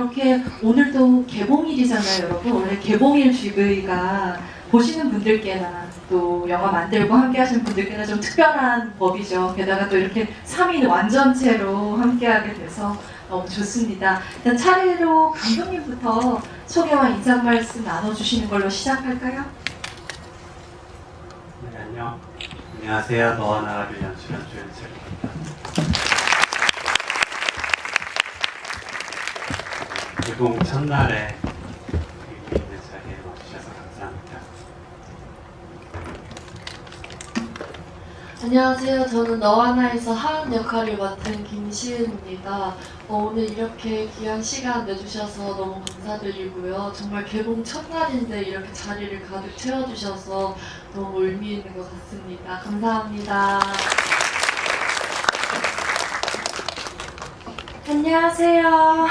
이렇게 오늘도 개봉일이잖아요, 여러분. 오늘 개봉일 GV가 보시는 분들께나 또 영화 만들고 함께 하시는 분들께나 좀 특별한 법이죠. 게다가 또 이렇게 3인 완전체로 함께하게 돼서 너무 좋습니다. 일단 차례로 감독님부터 소개와 인사 말씀 나눠주시는 걸로 시작할까요? 네, 안녕하세요. 너와 나를 연출한 조연철입니다. 개봉 첫날에 의미 있는 자리에 와주셔서 감사합니다. 안녕하세요. 저는 너와 나에서 하은 역할을 맡은 김시은입니다. 오늘 이렇게 귀한 시간 내주셔서 너무 감사드리고요. 정말 개봉 첫날인데 이렇게 자리를 가득 채워주셔서 너무 의미 있는 것 같습니다. 감사합니다. 안녕하세요.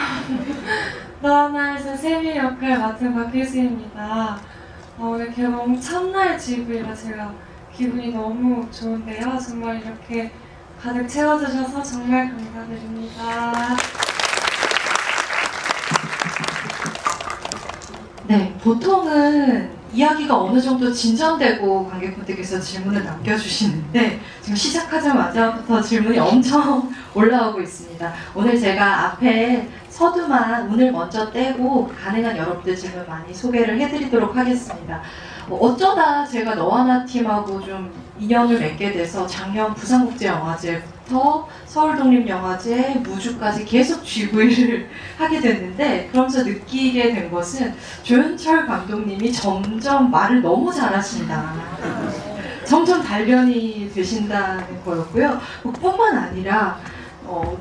너와 나에서 세미 역할 맡은 박혜수입니다. 오늘 개봉 첫날 GV라 제가 기분이 너무 좋은데요. 정말 이렇게 가득 채워주셔서 정말 감사드립니다. 네, 보통은 이야기가 어느 정도 진전되고 관객분들께서 질문을 남겨주시는데 지금 시작하자마자부터 질문이 엄청 올라오고 있습니다. 오늘 제가 앞에 서두만 운을 먼저 떼고 가능한 여러분들 질문 많이 소개를 해드리도록 하겠습니다. 어쩌다 제가 너와 나 팀하고 좀 인연을 맺게 돼서 작년 부산국제영화제부터 서울독립영화제, 무주까지 계속 GV를 하게 됐는데 그러면서 느끼게 된 것은 조연철 감독님이 점점 말을 너무 잘하신다. 점점 단련이 되신다는 거였고요. 뿐만 아니라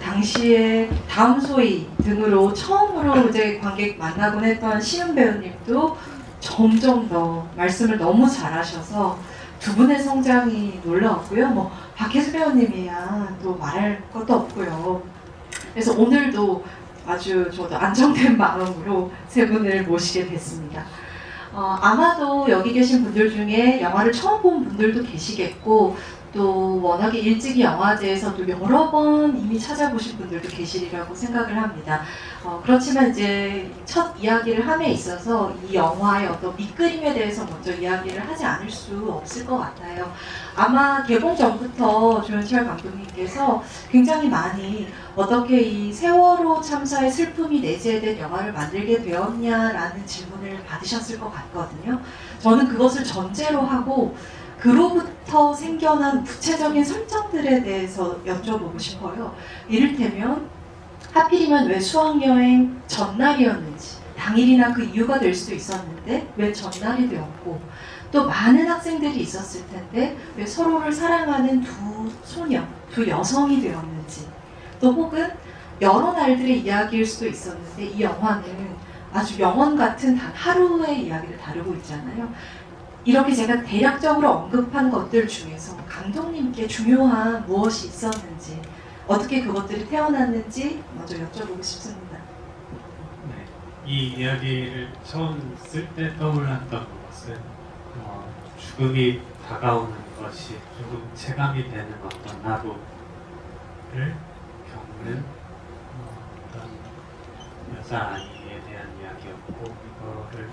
당시에 다음 소위 등으로 처음으로 이제 관객 만나곤 했던 시은 배우님도 점점 더 말씀을 너무 잘하셔서 두 분의 성장이 놀라웠고요. 박혜수 배우님이야 또 말할 것도 없고요. 그래서 오늘도 아주 저도 안정된 마음으로 세 분을 모시게 됐습니다. 아마도 여기 계신 분들 중에 영화를 처음 본 분들도 계시겠고 또 워낙에 일찍이 영화제에서도 여러 번 이미 찾아보신 분들도 계시리라고 생각을 합니다. 그렇지만 이제 첫 이야기를 함에 있어서 이 영화의 어떤 밑그림에 대해서 먼저 이야기를 하지 않을 수 없을 것 같아요. 아마 개봉 전부터 조연철 감독님께서 굉장히 많이 어떻게 이 세월호 참사의 슬픔이 내재된 영화를 만들게 되었냐라는 질문을 받으셨을 것 같거든요. 저는 그것을 전제로 하고 그로부터 생겨난 구체적인 설정들에 대해서 여쭤보고 싶어요. 이를테면 하필이면 왜 수학여행 전날이었는지, 당일이나 그 이유가 될 수도 있었는데 왜 전날이 되었고, 또 많은 학생들이 있었을 텐데 왜 서로를 사랑하는 두 소녀, 두 여성이 되었는지, 또 혹은 여러 날들의 이야기일 수도 있었는데 이 영화는 아주 영원 같은 단 하루의 이야기를 다루고 있잖아요. 이렇게 제가 대략적으로 언급한 것들 중에서 감독님께 중요한 무엇이 있었는지, 어떻게 그것들이 태어났는지 먼저 여쭤보고 싶습니다. 네, 이 이야기를 처음 쓸 때 떠올랐던 것은 죽음이 다가오는 것이 조금 체감이 되는 어떤 하루를 겪는 어떤 여자아이에 대한 이야기였고 이거를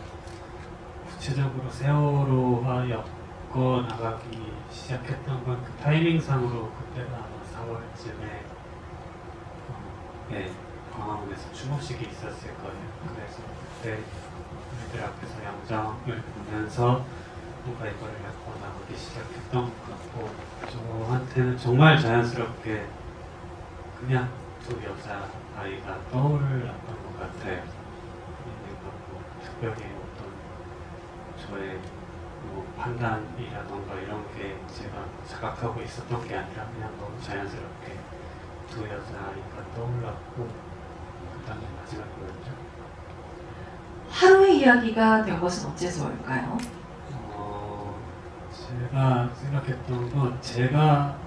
구체적으로 세월호와 엮어 나가기 시작했던 건 그 타이밍상으로 그때가 아마 4월쯤에 광화문에서 추모식이 있었을 거예요. 그래서 그때 우리들 앞에서 영정을 보면서 뭔가 이거를 엮어 나가기 시작했던 것 같고 저한테는 정말 자연스럽게 그냥 두 여자아이가 떠올랐던 것 같아요. 특별히 저의 판단이라던가 이런 게 제가 자각하고 있었던 게 아니라 그냥 너무 자연스럽게 두 여자아이가 떠올랐고 그 다음에 마지막이었죠. 하루의 이야기가 된 것은 어째서일까요? 제가 생각했던 건 제가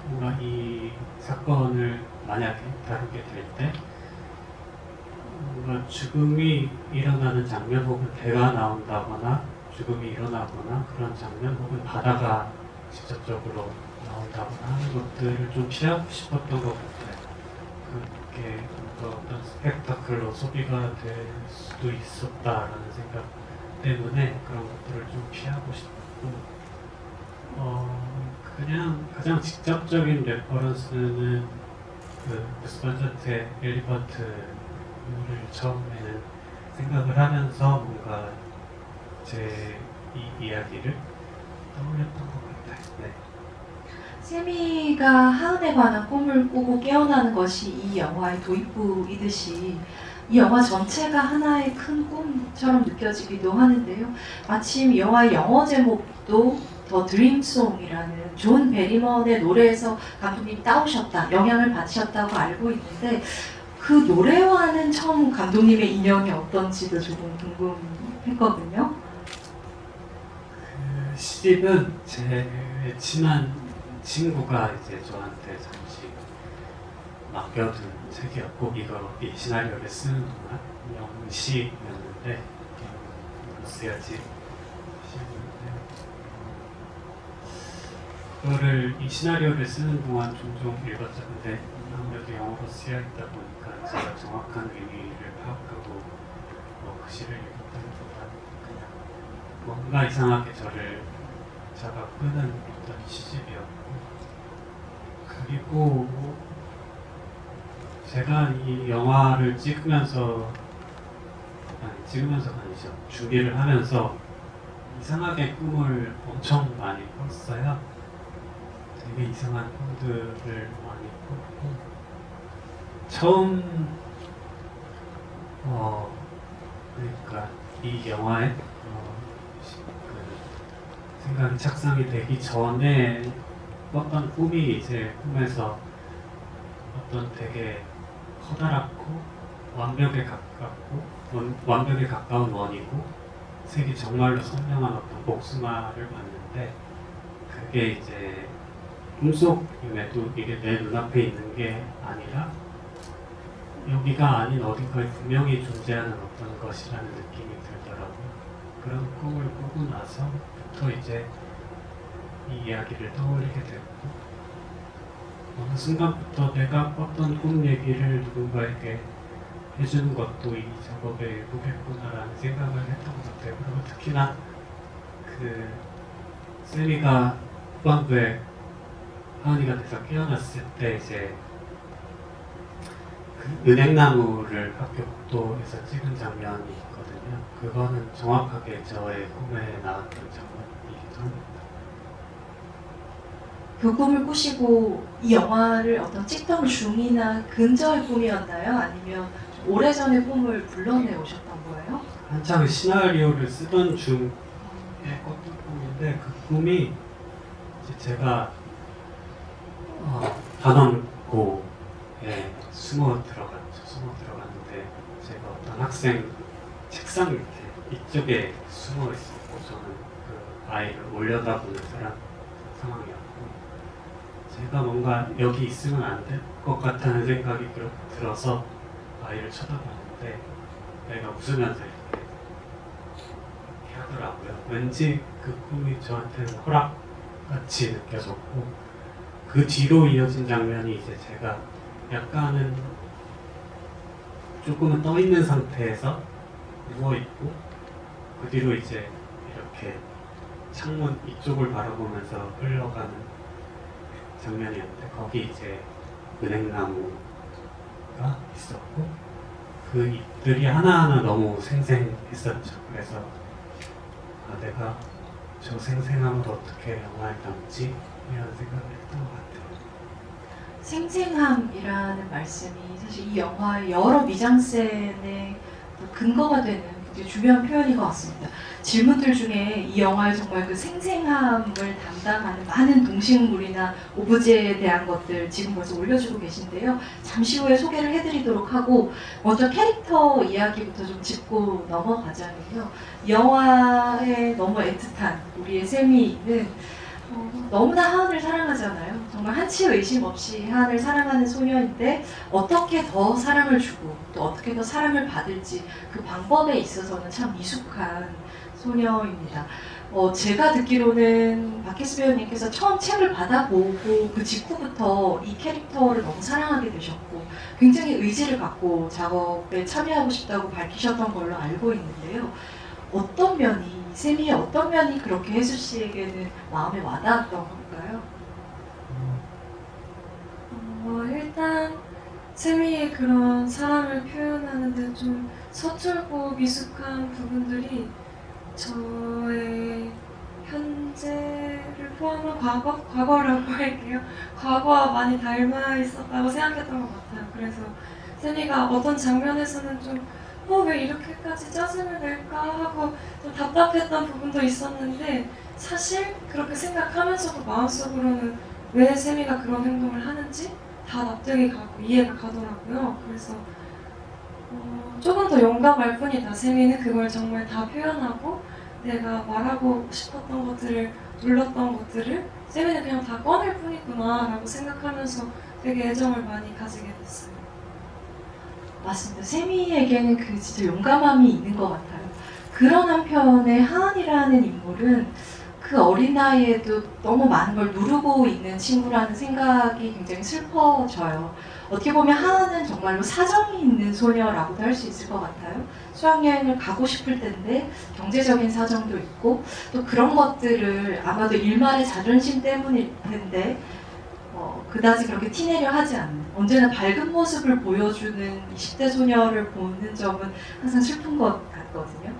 뭔가 이 사건을 만약에 다루게 될 때 뭔가 죽음이 일어나는 장면 혹은 배가 나온다거나 죽음이 일어나거나 그런 장면 혹은 바다가 직접적으로 나온다거나 하는 것들을 좀 피하고 싶었던 것 같아요. 이게 뭔가 어떤 스펙타클로 소비가 될 수도 있었다라는 생각 때문에 그런 것들을 좀 피하고 싶고 그냥 가장 직접적인 레퍼런스는 그 스판자트의 엘리펀트를 처음에는 생각을 하면서 뭔가 제 이 이야기를 떠올렸던 것 같아요. 네. 세미가 하은에 관한 꿈을 꾸고 깨어나는 것이 이 영화의 도입부이듯이 이 영화 전체가 하나의 큰 꿈처럼 느껴지기도 하는데요. 마침 영화의 영어 제목도 더 드림송이라는 존 베리먼의 노래에서 감독님이 따오셨다, 영향을 받으셨다고 알고 있는데 그 노래와는 처음 감독님의 인연이 어떤지도 조금 궁금했거든요. 그 시집은 제 친한 친구가 이제 저한테 잠시 맡겨둔 책이었고 이 시나리오를 쓰는 동안 영시였는데 써야지 그거를 이 시나리오를 쓰는 동안 종종 읽었죠. 근데 아무래도 영어로 쓰여 있다 보니까 제가 정확한 의미를 파악하고 그 시를 읽었다기보다 그냥 뭔가 이상하게 저를 잡아 끄는 어떤 시집이었고 그리고 제가 이 영화를 찍으면서가 아니죠. 준비를 하면서 이상하게 꿈을 엄청 많이 꿨어요. 되게 이상한 꿈들을 많이 꿨고 처음 그러니까 이 영화에 그 생각이 착상이 되기 전에 꿨던 꿈이 이제 꿈에서 어떤 되게 커다랗고 완벽에 가까운 원이고 색이 정말로 선명한 어떤 복숭아를 봤는데 그게 이제 꿈속임에도 이게 내 눈앞에 있는 게 아니라 여기가 아닌 어딘가에 분명히 존재하는 어떤 것이라는 느낌이 들더라고요. 그런 꿈을 꾸고 나서부터 이제 이 이야기를 떠올리게 됐고 어느 순간부터 내가 꿨던 꿈 얘기를 누군가에게 해주는 것도 이 작업의 일부겠구나라는 생각을 했던 것 같아요. 그리고 특히나 그 세미가 후반부에 하은이가 돼서 깨어났을 때 이제 그 은행나무를 학교 복도에서 찍은 장면이 있거든요. 그거는 정확하게 저의 꿈에 나왔던 장면이기도 합니다. 그 꿈을 꾸시고 이 영화를 어떤 찍던 중이나 근저의 꿈이었나요? 아니면 좀 오래전의 꿈을 불러내 오셨던 거예요? 한창 시나리오를 쓰던 중에 꿨던 꿈인데 그 꿈이 이제 제가 단원고에 숨어 들어갔는데 제가 어떤 학생 책상 밑에 이쪽에 숨어 있었고 저는 그 아이를 올려다보는 상황이었고 제가 뭔가 여기 있으면 안 될 것 같다는 생각이 들어서 아이를 쳐다봤는데 애가 웃으면서 이렇게 하더라고요. 왠지 그 꿈이 저한테는 허락같이 느껴졌고 그 뒤로 이어진 장면이 이제 제가 약간은 조금은 떠 있는 상태에서 누워 있고 그 뒤로 이제 이렇게 창문 이쪽을 바라보면서 흘러가는 장면이었는데 거기 이제 은행나무가 있었고 그 잎들이 하나하나 너무 생생했었죠. 그래서 내가 저 생생함을 어떻게 영화에 담지? 이런 생각을 했던 것 같아요. 생생함이라는 말씀이 사실 이 영화의 여러 미장센의 근거가 되는 굉장히 중요한 표현인 것 같습니다. 질문들 중에 이 영화의 정말 그 생생함을 담당하는 많은 동식물이나 오브제에 대한 것들 지금 벌써 올려주고 계신데요. 잠시 후에 소개를 해드리도록 하고 먼저 캐릭터 이야기부터 좀 짚고 넘어가자면요. 영화에 너무 애틋한 우리의 세미는 너무나 하은을 사랑하잖아요. 정말 한치 의심 없이 하은을 사랑하는 소녀인데 어떻게 더 사랑을 주고 또 어떻게 더 사랑을 받을지 그 방법에 있어서는 참 미숙한 소녀입니다. 제가 듣기로는 박혜수 배우님께서 처음 책을 받아보고 그 직후부터 이 캐릭터를 너무 사랑하게 되셨고 굉장히 의지를 갖고 작업에 참여하고 싶다고 밝히셨던 걸로 알고 있는데요. 어떤 면이, 세미의 어떤 면이 그렇게 혜수 씨에게는 마음에 와닿았던 걸까요? 일단 세미의 그런 사랑을 표현하는데 좀 서툴고 미숙한 부분들이 저의 현재를 포함한 과거라고 할게요. 과거와 많이 닮아 있었다고 생각했던 것 같아요. 그래서 세미가 어떤 장면에서는 좀 왜 이렇게까지 짜증을 낼까 하고 좀 답답했던 부분도 있었는데 사실 그렇게 생각하면서도 마음속으로는 왜 세미가 그런 행동을 하는지 다 납득이 가고 이해가 가더라고요. 그래서 조금 더 용감할 뿐이다. 세미는 그걸 정말 다 표현하고 내가 말하고 싶었던 것들을 눌렀던 것들을 세미는 그냥 다 꺼낼 뿐이구나 라고 생각하면서 되게 애정을 많이 가지게 됐어요. 맞습니다. 세미에게는 그 진짜 용감함이 있는 것 같아요. 그런 한편에 하은이라는 인물은 그 어린 나이에도 너무 많은 걸 누르고 있는 친구라는 생각이 굉장히 슬퍼져요. 어떻게 보면 하은은 정말로 사정이 있는 소녀라고도 할 수 있을 것 같아요. 수학여행을 가고 싶을 텐데 경제적인 사정도 있고 또 그런 것들을 아마도 일말의 자존심 때문일 텐데 그다지 그렇게 티내려 하지 않는 언제나 밝은 모습을 보여주는 20대 소녀를 보는 점은 항상 슬픈 것 같거든요.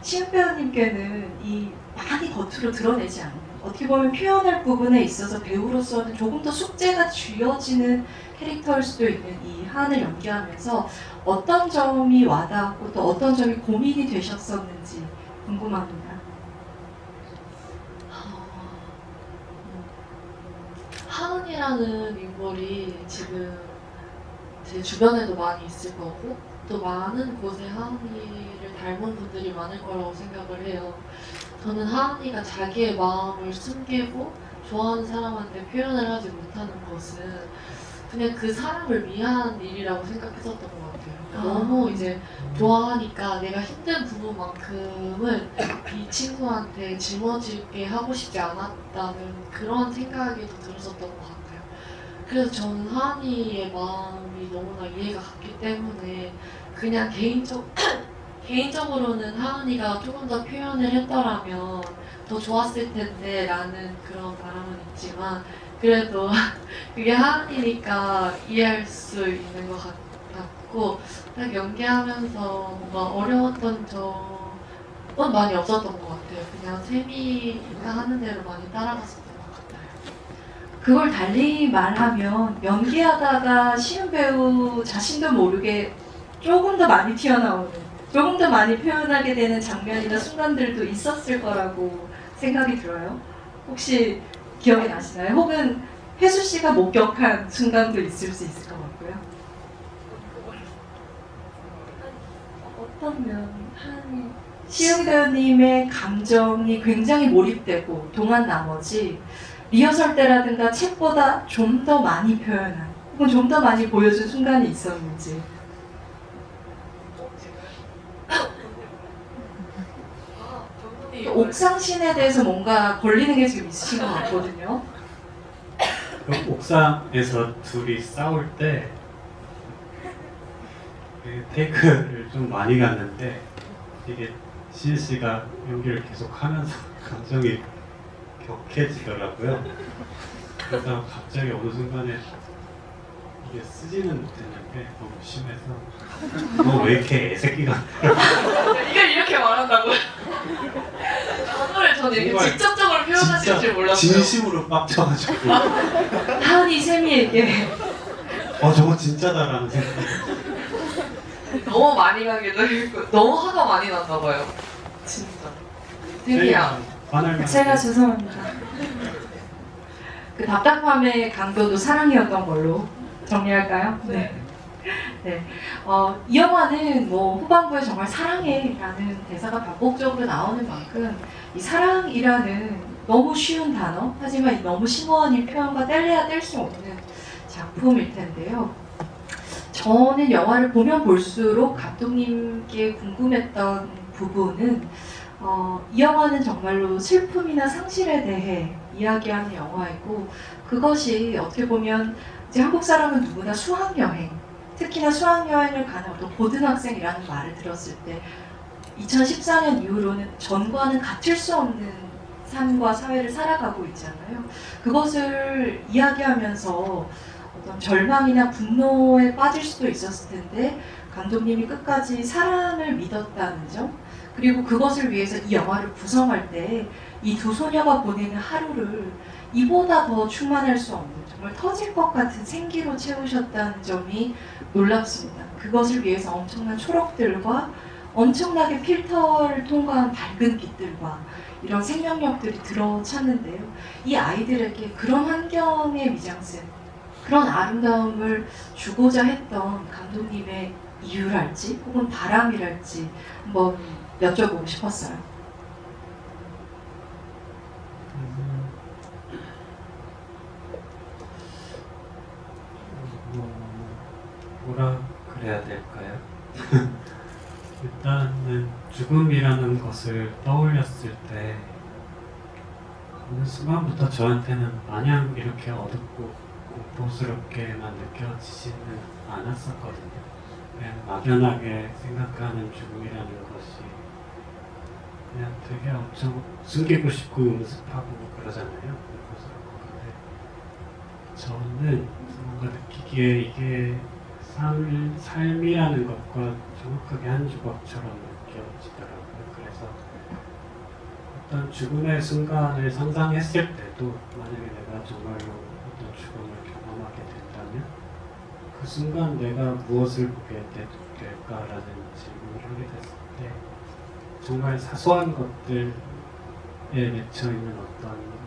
시은 배우님께는 이 많이 겉으로 드러내지 않는 어떻게 보면 표현할 부분에 있어서 배우로서는 조금 더 숙제가 쥐어지는 캐릭터일 수도 있는 이 하은을 연기하면서 어떤 점이 와닿았고 또 어떤 점이 고민이 되셨었는지 궁금합니다. 하은이라는 인물이 지금 제 주변에도 많이 있을 거고 또 많은 곳에 하은이를 닮은 분들이 많을 거라고 생각을 해요. 저는 하은이가 자기의 마음을 숨기고 좋아하는 사람한테 표현을 하지 못하는 것은 그냥 그 사람을 위한 일이라고 생각했었던 것 같아요. 너무 이제 좋아하니까 내가 힘든 부분만큼은 이 친구한테 짊어지게 하고 싶지 않았다는 그런 생각이 더 들었었던 것 같아요. 그래서 저는 하은이의 마음이 너무나 이해가 갔기 때문에 그냥 개인적으로는 하은이가 조금 더 표현을 했더라면 더 좋았을 텐데 라는 그런 바람은 있지만 그래도 그게 하은이니까 이해할 수 있는 것 같고 딱 연기하면서 뭔가 어려웠던 점은 많이 없었던 것 같아요. 그냥 세미가 하는 대로 많이 따라갔었던 것 같아요. 그걸 달리 말하면 연기하다가 시은 배우 자신도 모르게 조금 더 많이 튀어나오는 조금 더 많이 표현하게 되는 장면이나 순간들도 있었을 거라고 생각이 들어요. 혹시 기억이 나시나요? 혹은 혜수 씨가 목격한 순간도 있을 수 있을 것 같고요. 어떤 면 하은이 시은 배우님의 감정이 굉장히 몰입되고 동한 나머지 리허설 때라든가 책보다 좀 더 많이 표현한 혹은 좀 더 많이 보여준 순간이 있었는지. 옥상신에 대해서 뭔가 걸리는 게 지금 있으신 것 같거든요. 그 옥상에서 둘이 싸울 때 그 테이크를 좀 많이 갔는데 이게 시은 씨가 연기를 계속 하면서 감정이 격해지더라고요. 그래서 갑자기 어느 순간에 이게 쓰지는 못했는데 너무 심해서 너 왜 이렇게 애새끼가 이걸 이렇게 말한다고요? 단어를 저는 이렇게 정말 직접적으로 표현하실 줄 몰랐어요. 진심으로 빡쳐가지고 하은이 세미에게 저거 진짜다라는 생각이 너무 많이 가기도 했고 너무 화가 많이 났나 봐요. 진짜. 세미야. 화날만 제가 죄송합니다. 그 답답함의 강도도 사랑이었던 걸로 정리할까요? 네. 네. 이 영화는 뭐 후반부에 정말 사랑해라는 대사가 반복적으로 나오는 만큼 이 사랑이라는 너무 쉬운 단어, 하지만 너무 심오한 이 표현과 뗄래야 뗄 수 없는 작품일 텐데요. 저는 영화를 보면 볼수록 감독님께 궁금했던 부분은 이 영화는 정말로 슬픔이나 상실에 대해 이야기하는 영화이고, 그것이 어떻게 보면 이제 한국 사람은 누구나 수학여행, 특히나 수학여행을 가는 어떤 고등학생이라는 말을 들었을 때 2014년 이후로는 전과는 같을 수 없는 삶과 사회를 살아가고 있잖아요. 그것을 이야기하면서 어떤 절망이나 분노에 빠질 수도 있었을 텐데 감독님이 끝까지 사랑을 믿었다는 점, 그리고 그것을 위해서 이 영화를 구성할 때 이 두 소녀가 보내는 하루를 이보다 더 충만할 수 없는 정말 터질 것 같은 생기로 채우셨다는 점이 놀랍습니다. 그것을 위해서 엄청난 초록들과 엄청나게 필터를 통과한 밝은 빛들과 이런 생명력들이 들어찼는데요. 이 아이들에게 그런 환경의 미장센, 그런 아름다움을 주고자 했던 감독님의 이유랄지 혹은 바람이랄지 한번 여쭤보고 싶었어요. 뭐라 그래야 될까요? 일단은 죽음이라는 것을 떠올렸을 때 어느 순간부터 저한테는 마냥 이렇게 어둡고 공포스럽게만 느껴지지는 않았었거든요. 그냥 막연하게 생각하는 죽음이라는 것이 그냥 되게 엄청 숨기고 싶고 음습하고 그러잖아요. 공포스럽고. 근데 저는 뭔가 느끼기에 이게 삶이라는 것과 정확하게 한 조각처럼 느껴지더라고요. 그래서 어떤 죽음의 순간을 상상했을 때도 만약에 내가 정말로 어떤 죽음을 경험하게 된다면 그 순간 내가 무엇을 보게 될까라는 질문을 하게 됐을 때 정말 사소한 것들에 맺혀있는 어떤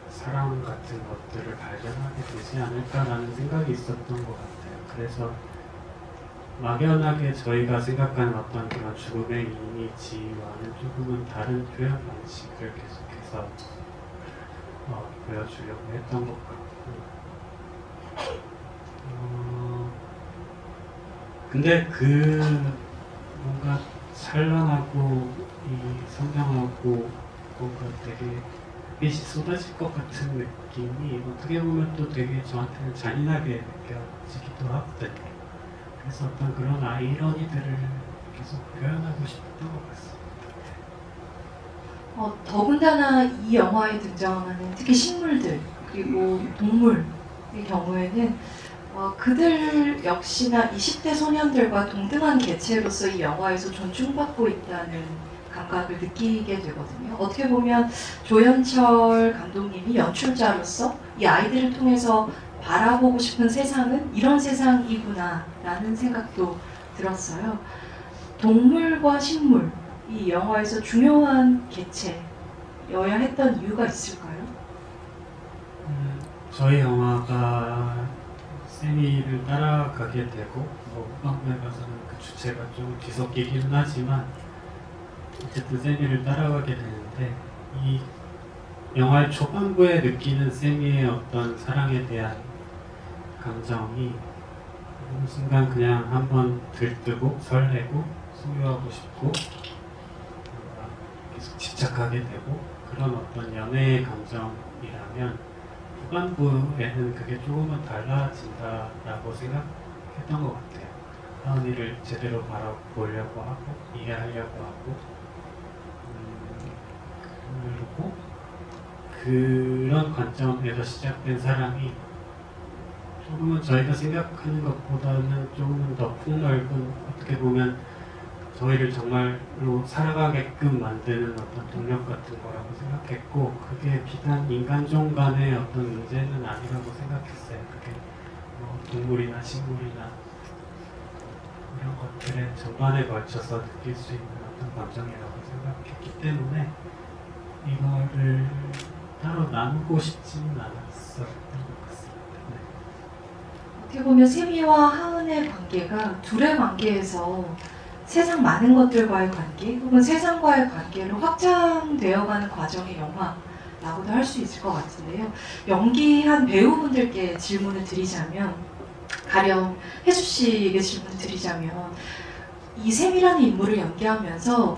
사랑 같은 것들을 발견하게 되지 않을까라는 생각이 있었던 것 같아요. 그래서 막연하게 저희가 생각하는 어떤 그런 죽음의 이미지와는 조금은 다른 표현 방식을 계속해서 보여주려고 했던 것 같고, 근데 그 뭔가 찬란하고 이 선명하고 뭔가 되게 빛이 쏟아질 것 같은 느낌이 어떻게 보면 또 되게 저한테는 잔인하게 느껴지기도 하거든요. 그래서 어떤 그런 아이러니들을 계속 표현하고 싶었던 것 같습니다. 더군다나 이 영화에 등장하는 특히 식물들 그리고 동물의 경우에는 그들 역시나 20대 소년들과 동등한 개체로서 이 영화에서 존중받고 있다는 감각을 느끼게 되거든요. 어떻게 보면 조연철 감독님이 연출자로서 이 아이들을 통해서 바라보고 싶은 세상은 이런 세상이구나 라는 생각도 들었어요. 동물과 식물, 이 영화에서 중요한 개체여야 했던 이유가 있을까요? 저희 영화가 세미를 따라가게 되고 후반부에 가서는 그 주체가 좀 뒤섞이긴 하지만 어쨌든 세미를 따라가게 되는데 이 영화의 초반부에 느끼는 세미의 어떤 사랑에 대한 감정이 어느 순간 그냥 한번 들뜨고 설레고 소유하고 싶고 계속 집착하게 되고 그런 어떤 연애의 감정이라면 후반부에는 그게 조금은 달라진다라고 생각했던 것 같아요. 하은이를 제대로 바라보려고 하고 이해하려고 하고 그리고 그런 관점에서 시작된 사랑이 조금은 저희가 생각하는 것보다는 조금은 더 폭넓은 어떻게 보면 저희를 정말로 살아가게끔 만드는 어떤 동력 같은 거라고 생각했고 그게 비단 인간종 간의 어떤 문제는 아니라고 생각했어요. 그게 동물이나 식물이나 이런 것들의 전반에 걸쳐서 느낄 수 있는 어떤 감정이라고 생각했기 때문에 이거를 따로 나누고 싶지는 않았었던 것 같습니다. 네. 어떻게 보면 세미와 하은의 관계가 둘의 관계에서 세상 많은 것들과의 관계 혹은 세상과의 관계로 확장되어가는 과정의 영화라고도 할 수 있을 것 같은데요. 연기한 배우분들께 질문을 드리자면, 가령 혜수 씨에게 질문을 드리자면, 이 샘이라는 인물을 연기하면서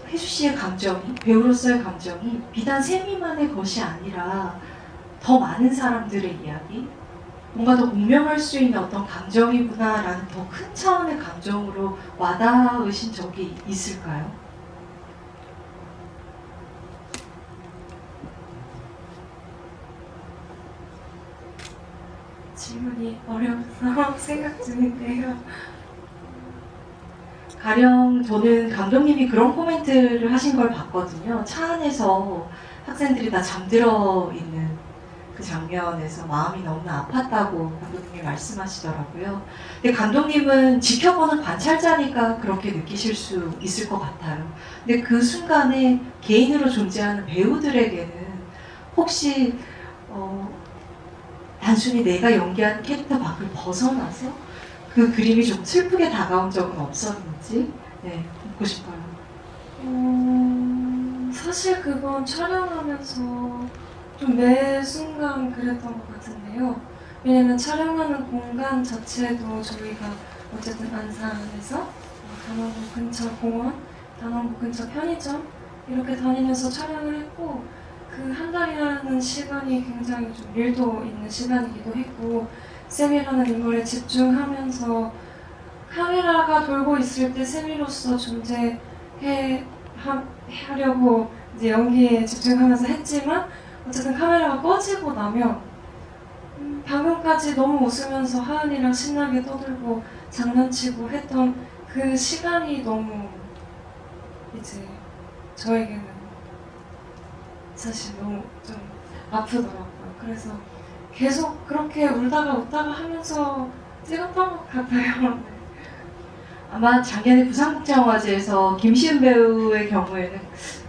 혜수 씨의 감정이, 배우로서의 감정이 비단 샘이만의 것이 아니라 더 많은 사람들의 이야기, 뭔가 더 공명할 수 있는 어떤 감정이구나라는 더 큰 차원의 감정으로 와닿으신 적이 있을까요? 질문이 어려워서 생각 중인데요. 가령 저는 감독님이 그런 코멘트를 하신 걸 봤거든요. 차 안에서 학생들이 다 잠들어 있는 그 장면에서 마음이 너무나 아팠다고 감독님이 말씀하시더라고요. 근데 감독님은 지켜보는 관찰자니까 그렇게 느끼실 수 있을 것 같아요. 근데 그 순간에 개인으로 존재하는 배우들에게는 혹시 단순히 내가 연기하는 캐릭터 밖을 벗어나서 그 그림이 좀 슬프게 다가온 적은 없었는지 묻고 싶어요. 사실 그건 촬영하면서 좀 매 순간 그랬던 것 같은데요. 왜냐면 촬영하는 공간 자체도 저희가 어쨌든 안산에서 단원고 근처 공원, 단원고 근처 편의점 이렇게 다니면서 촬영을 했고, 그 한 달이라는 시간이 굉장히 좀 밀도 있는 시간이기도 했고, 샘이라는 인물에 집중하면서 카메라가 돌고 있을 때 샘이로서 하려고 이제 연기에 집중하면서 했지만, 어쨌든 카메라가 꺼지고 나면 방금까지 너무 웃으면서 하은이랑 신나게 떠들고 장난치고 했던 그 시간이 너무 이제 저에게는 사실 너무 좀 아프더라고요. 그래서 계속 그렇게 울다가 웃다가 하면서 찍었던 것 같아요. 아마 작년에 부산국제영화제에서 김시은 배우의 경우에는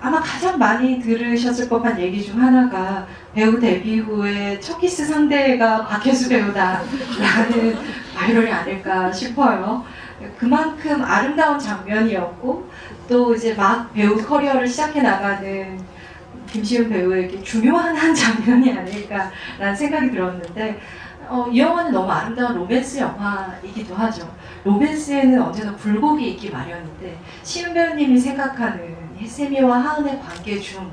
아마 가장 많이 들으셨을 법한 얘기 중 하나가 배우 데뷔 후에 첫 키스 상대가 박혜수 배우다라는 바이럴이 아닐까 싶어요. 그만큼 아름다운 장면이었고, 또 이제 막 배우 커리어를 시작해 나가는 김시은 배우에게 중요한 한 장면이 아닐까라는 생각이 들었는데, 이 영화는 너무 아름다운 로맨스 영화이기도 하죠. 로맨스에는 언제나 굴곡이 있기 마련인데, 시은 배우님이 생각하는 혜세미와 하은의 관계 중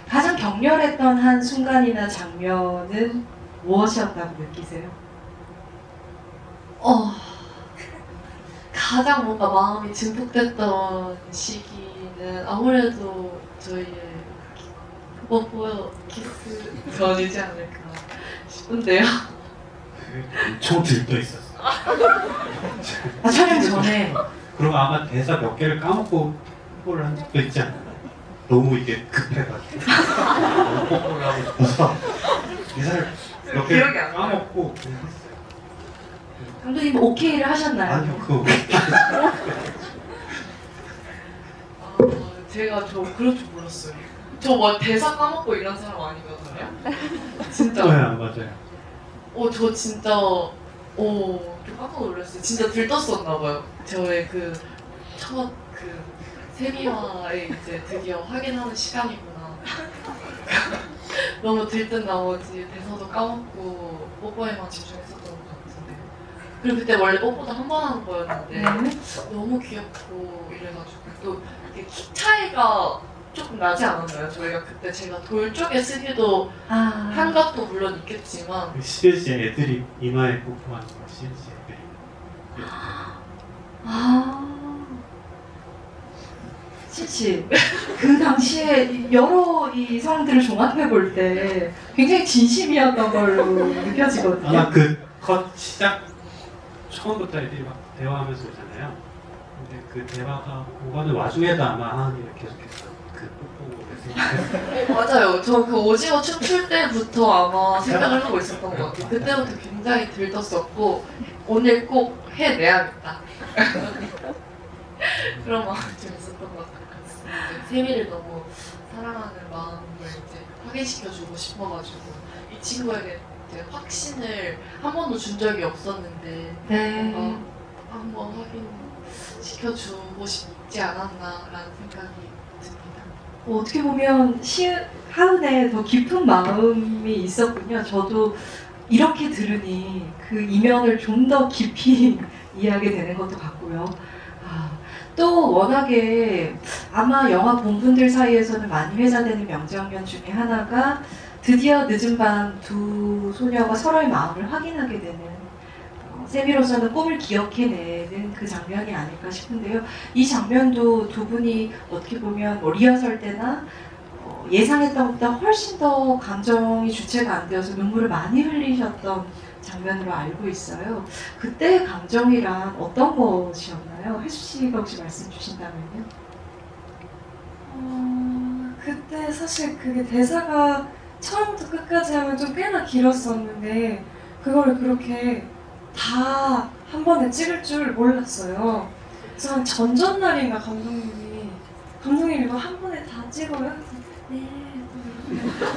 가장 격렬했던 한 순간이나 장면은 무엇이었다고 느끼세요? 가장 뭔가 마음이 증폭됐던 시기는 아무래도 저희의 뽀뽀 키스 전이지 않을까 싶은데요. 엄청 들떠 있었어. 촬영 전에. 그리고 아마 대사 몇 개를 까먹고 뽀뽀를 한 적도 있지 않나요? 너무 이게 급해가지고 너무 뽀뽀를 하고 싶어서 대사를 몇 개를 까먹고 했어요. 감독님 오케이를 하셨나요? 아니요, 그거 제가 그럴 줄 몰랐어요. 저 뭐 대사 까먹고 이런 사람 아니거든요. 진짜. 네, 맞아요. 저 진짜 좀 깜짝 놀랐어요. 진짜 들떴었나봐요. 저의 첫 세미와의 이제 드디어 확인하는 시간이구나. 너무 들뜬 나머지 대사도 까먹고 뽀뽀에만 집중했었던 것 같은데. 그리고 그때 원래 뽀뽀도 한 번 하는 거였는데 너무 귀엽고 이래가지고 또 이게 키 차이가 조금 나지 않았나요? 저희가 그때 제가 돌 쪽에 쓰기도 한 것도 물론 있겠지만 CLC 애들이 이마에 뽀뽀하는 거 CLC 애들이. 치치. 그 당시에 여러 이 상황들을 종합해 볼 때 굉장히 진심이었던 걸로 느껴지거든요. 아마 그 컷 시작 처음부터 애들이 막 대화하면서 오잖아요. 근데 그 대화가 오가는 와중에도 아마 하은이가 계속해서 그 뽀뽀를 생각했어요. 맞아요. 저 그 오징어 춤출 때부터 아마 생각을 하고 있었던 것 같아요. 그때부터 굉장히 들떴었고 오늘 꼭 해내야겠다. 그런 마음이 좀 있었던 것 같습니다. 세미를 너무 사랑하는 마음을 이제 확인시켜주고 싶어가지고 이 친구에게 이제 확신을 한 번도 준 적이 없었는데 네. 한번 확인 시켜주고 싶지 않았나라는 생각이 듭니다. 어떻게 보면 하은에 더 깊은 마음이 있었군요. 저도 이렇게 들으니 그 이면을 좀 더 깊이 이해하게 되는 것도 같고요. 또 워낙에 아마 영화 본 분들 사이에서는 많이 회자되는 명장면 중에 하나가 드디어 늦은 밤 두 소녀가 서로의 마음을 확인하게 되는 세미로서는 꿈을 기억해내는 그 장면이 아닐까 싶은데요. 이 장면도 두 분이 어떻게 보면 뭐 리허설 때나 예상했던 것보다 훨씬 더 감정이 주체가 안 되어서 눈물을 많이 흘리셨던 장면으로 알고 있어요. 그때의 감정이란 어떤 것이었나요? 혜수 씨가 혹시 말씀 주신다면요. 그때 사실 그게 대사가 처음부터 끝까지 하면 좀 꽤나 길었었는데 그거를 그렇게 다 한 번에 찍을 줄 몰랐어요. 그래서 한 전전날인가 감독님이 이거 한 번에 다 찍어요? 그래서 네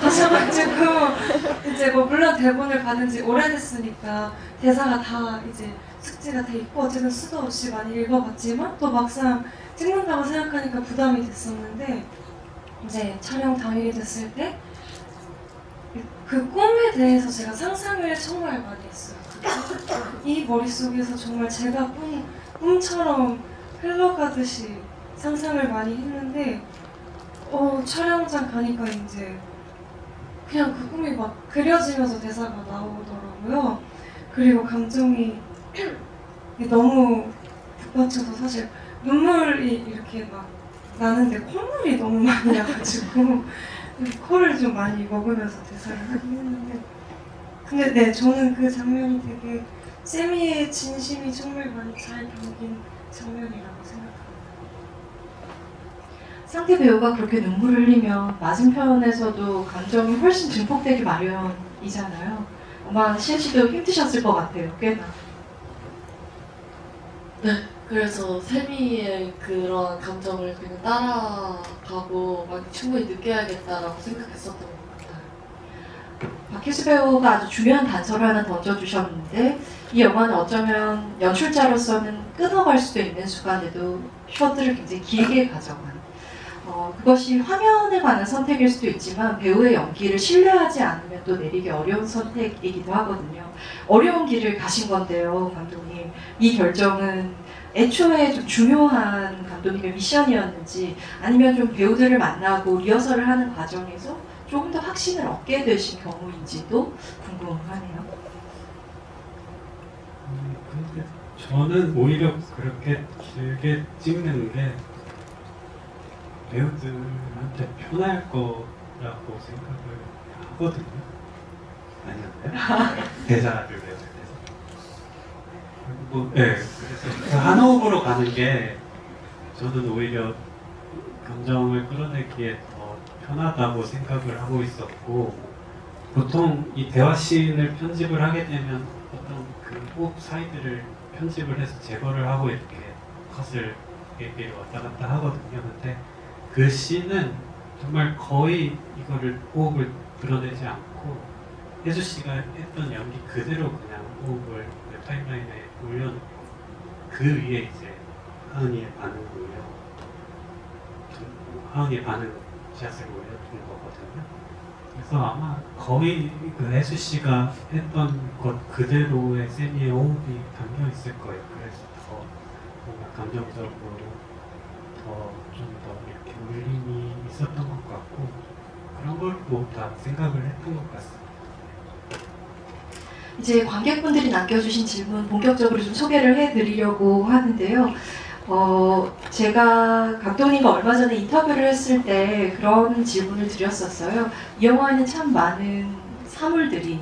하셔가지고 이제 뭐 물론 대본을 받은 지 오래됐으니까 대사가 다 이제 숙지가 돼 있고 어쨌든 수도 없이 많이 읽어봤지만 또 막상 찍는다고 생각하니까 부담이 됐었는데 이제 촬영 당일이 됐을 때 그 꿈에 대해서 제가 상상을 정말 많이 했어요. 이 머릿속에서 정말 제가 꿈처럼 흘러가듯이 상상을 많이 했는데 촬영장 가니까 이제 그냥 그 꿈이 막 그려지면서 대사가 나오더라고요. 그리고 감정이 너무 북받쳐서 사실 눈물이 이렇게 막 나는데 콧물이 너무 많이 나가지고 코를 좀 많이 먹으면서 대사를 하긴 했는데 근데 네 저는 그 장면이 되게 세미의 진심이 정말 많이 잘 담긴 장면이라고 생각합니다. 상대 배우가 그렇게 눈물을 흘리면 맞은편에서도 감정이 훨씬 증폭되기 마련이잖아요. 아마 시은 씨도 힘드셨을 것 같아요. 꽤나. 네, 그래서 세미의 그런 감정을 그냥 따라가고 많이 충분히 느껴야겠다라고 생각했었던 것 같아요. 박혜수 배우가 아주 중요한 단서를 하나 던져주셨는데 이 영화는 어쩌면 연출자로서는 끊어갈 수도 있는 순간에도 셔츠를 굉장히 길게 가져간 그것이 화면에 관한 선택일 수도 있지만 배우의 연기를 신뢰하지 않으면 또 내리기 어려운 선택이기도 하거든요. 어려운 길을 가신 건데요, 감독님. 이 결정은 애초에 좀 중요한 감독님의 미션이었는지 아니면 좀 배우들을 만나고 리허설을 하는 과정에서 조금 더 확신을 얻게 되신 경우인지도 궁금하네요. 근데 저는 오히려 그렇게 길게 찍는 게 배우들한테 편할 거라고 생각을 하거든요. 아니었나요? 대사를 외울 때서. 그리고 네, 그래서 그 한 호흡으로 가는 게 저는 오히려 감정을 끌어내기에 더 편하다고 생각을 하고 있었고 보통 이 대화 씬을 편집을 하게 되면 어떤 그 호흡 사이들을 편집을 해서 제거를 하고 이렇게 컷을 얘기를 왔다 갔다 하거든요. 근데 그 씬은 정말 거의 이거를 호흡을 드러내지 않고 혜수 씨가 했던 연기 그대로 그냥 호흡을 타임라인에 올려놓고 그 위에 이제 하은이의 반응을 하은이의 반응 샷을 올려준 거거든요. 그래서 아마 거의 그 혜수 씨가 했던 것 그대로의 세미의 호흡이 담겨 있을 거예요. 그래서 더 뭔가 감정적으로 좀 더 이렇게 울림이 있었던 것 같고 그런 걸 뭐 다 생각을 했던 것 같습니다. 이제 관객분들이 남겨주신 질문 본격적으로 좀 소개를 해드리려고 하는데요. 제가 감독님과 얼마 전에 인터뷰를 했을 때 그런 질문을 드렸었어요. 이 영화에는 참 많은 사물들이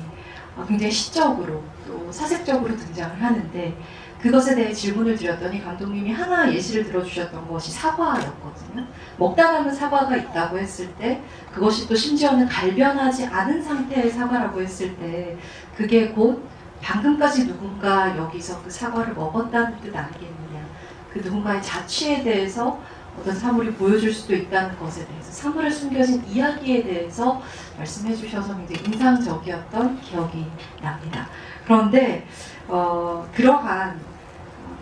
굉장히 시적으로 또 사색적으로 등장을 하는데 그것에 대해 질문을 드렸더니 감독님이 하나 예시를 들어주셨던 것이 사과였거든요. 먹다 남은 사과가 있다고 했을 때 그것이 또 심지어는 갈변하지 않은 상태의 사과라고 했을 때 그게 곧 방금까지 누군가 여기서 그 사과를 먹었다는 뜻 아니겠느냐. 그 누군가의 자취에 대해서 어떤 사물이 보여줄 수도 있다는 것에 대해서 사물에 숨겨진 이야기에 대해서 말씀해 주셔서 굉장히 인상적이었던 기억이 납니다. 그런데 들어간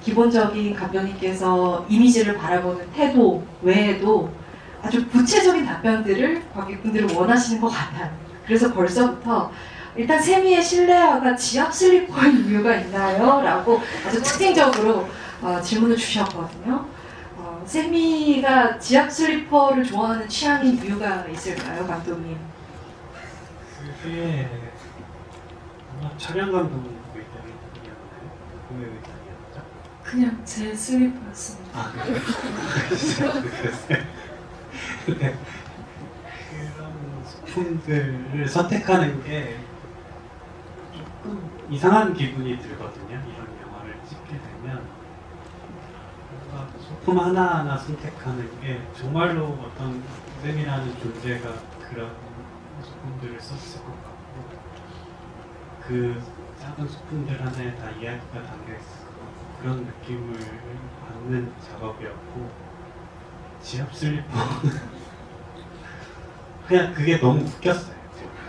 기본적인 감독님께서 이미지를 바라보는 태도 외에도 아주 구체적인 답변들을 관객분들은 원하시는 것 같아요. 그래서 벌써부터 일단 세미의 실내화가 지압 슬리퍼인 이유가 있나요? 라고 아주 특징적으로 질문을 주셨거든요. 세미가 지압 슬리퍼를 좋아하는 취향인 이유가 있을까요, 감독님? 그게 아마 촬영 감독님 의견이었나요? 그 의견이었죠? 그냥 제 슬리퍼였습니다. 아, 그랬어요. 근데 그런 소품들을 선택하는 게 조금 이상한 기분이 들거든요. 이런 영화를 찍게 되면 뭔가 소품 하나하나 선택하는 게 정말로 어떤 쌤이라는 존재가 그런 소품들을 썼을 것 같고 그 작은 소품들 하나에 다 이야기가 담겨 있을 것 같고 그런 느낌을 받는 작업이었고 지압 슬리퍼는 그냥 그게 너무 웃겼어요.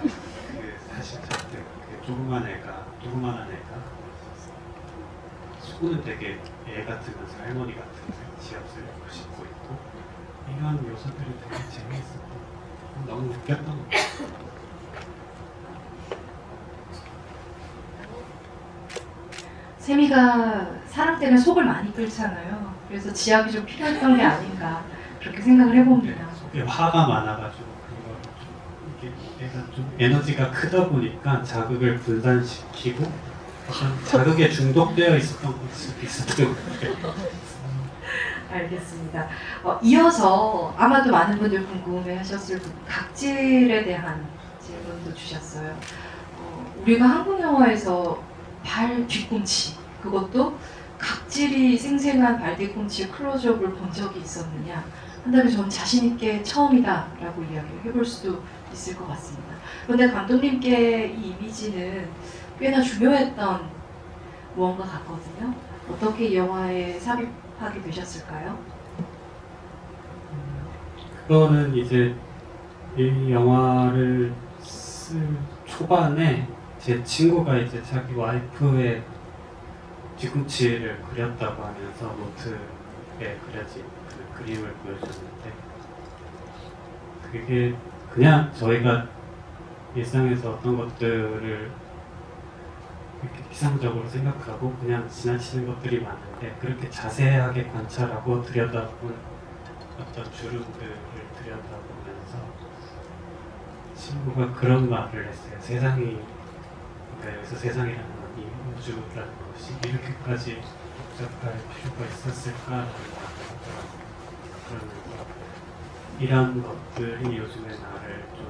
그 사실 저한테 그 조그만한 애가 속은 되게 애 같으면서 할머니 같으면서 지압 슬리퍼 신고 있고 이런 요소들이 되게 재미있었고 너무 웃겼던 것 같아요. 세미가 사람 때문에 속을 많이 끓잖아요. 그래서 지압이 좀 필요했던 게 아닌가 그렇게 생각을 해봅니다. 속에 화가 많아가지고 그걸 좀 이게 얘가 좀 에너지가 크다 보니까 자극을 분산시키고 약간 자극에 중독되어 있었던 것 수도 있었던 것 같아요. 알겠습니다. 이어서 아마도 많은 분들 궁금해하셨을 각질에 대한 질문도 주셨어요. 우리가 한국 영화에서 발 뒤꿈치, 그것도 각질이 생생한 발 뒤꿈치 클로즈업을 본 적이 있었느냐 한다면 저는 자신 있게 처음이다라고 이야기를 해볼 수도 있을 것 같습니다. 그런데 감독님께 이 이미지는 꽤나 중요했던 무언가 같거든요. 어떻게 이 영화에 삽입하게 되셨을까요? 그거는 이제 이 영화를 쓸 초반에 제 친구가 이제 자기 와이프의 뒤꿈치를 그렸다고 하면서 노트에 그려진 그 그림을 보여줬는데 그게 그냥 저희가 일상에서 어떤 것들을 이렇게 피상적으로 생각하고 그냥 지나치는 것들이 많은데 그렇게 자세하게 관찰하고 들여다본 어떤 주름들을 들여다보면서 친구가 그런 말을 했어요. 세상이 그러니까 여기서 세상이라는 건 이 우주라는 것이 이렇게까지 복잡할 필요가 있었을까라는 말을 하더라고요. 그러면서 이런 것들이 요즘에 나를 좀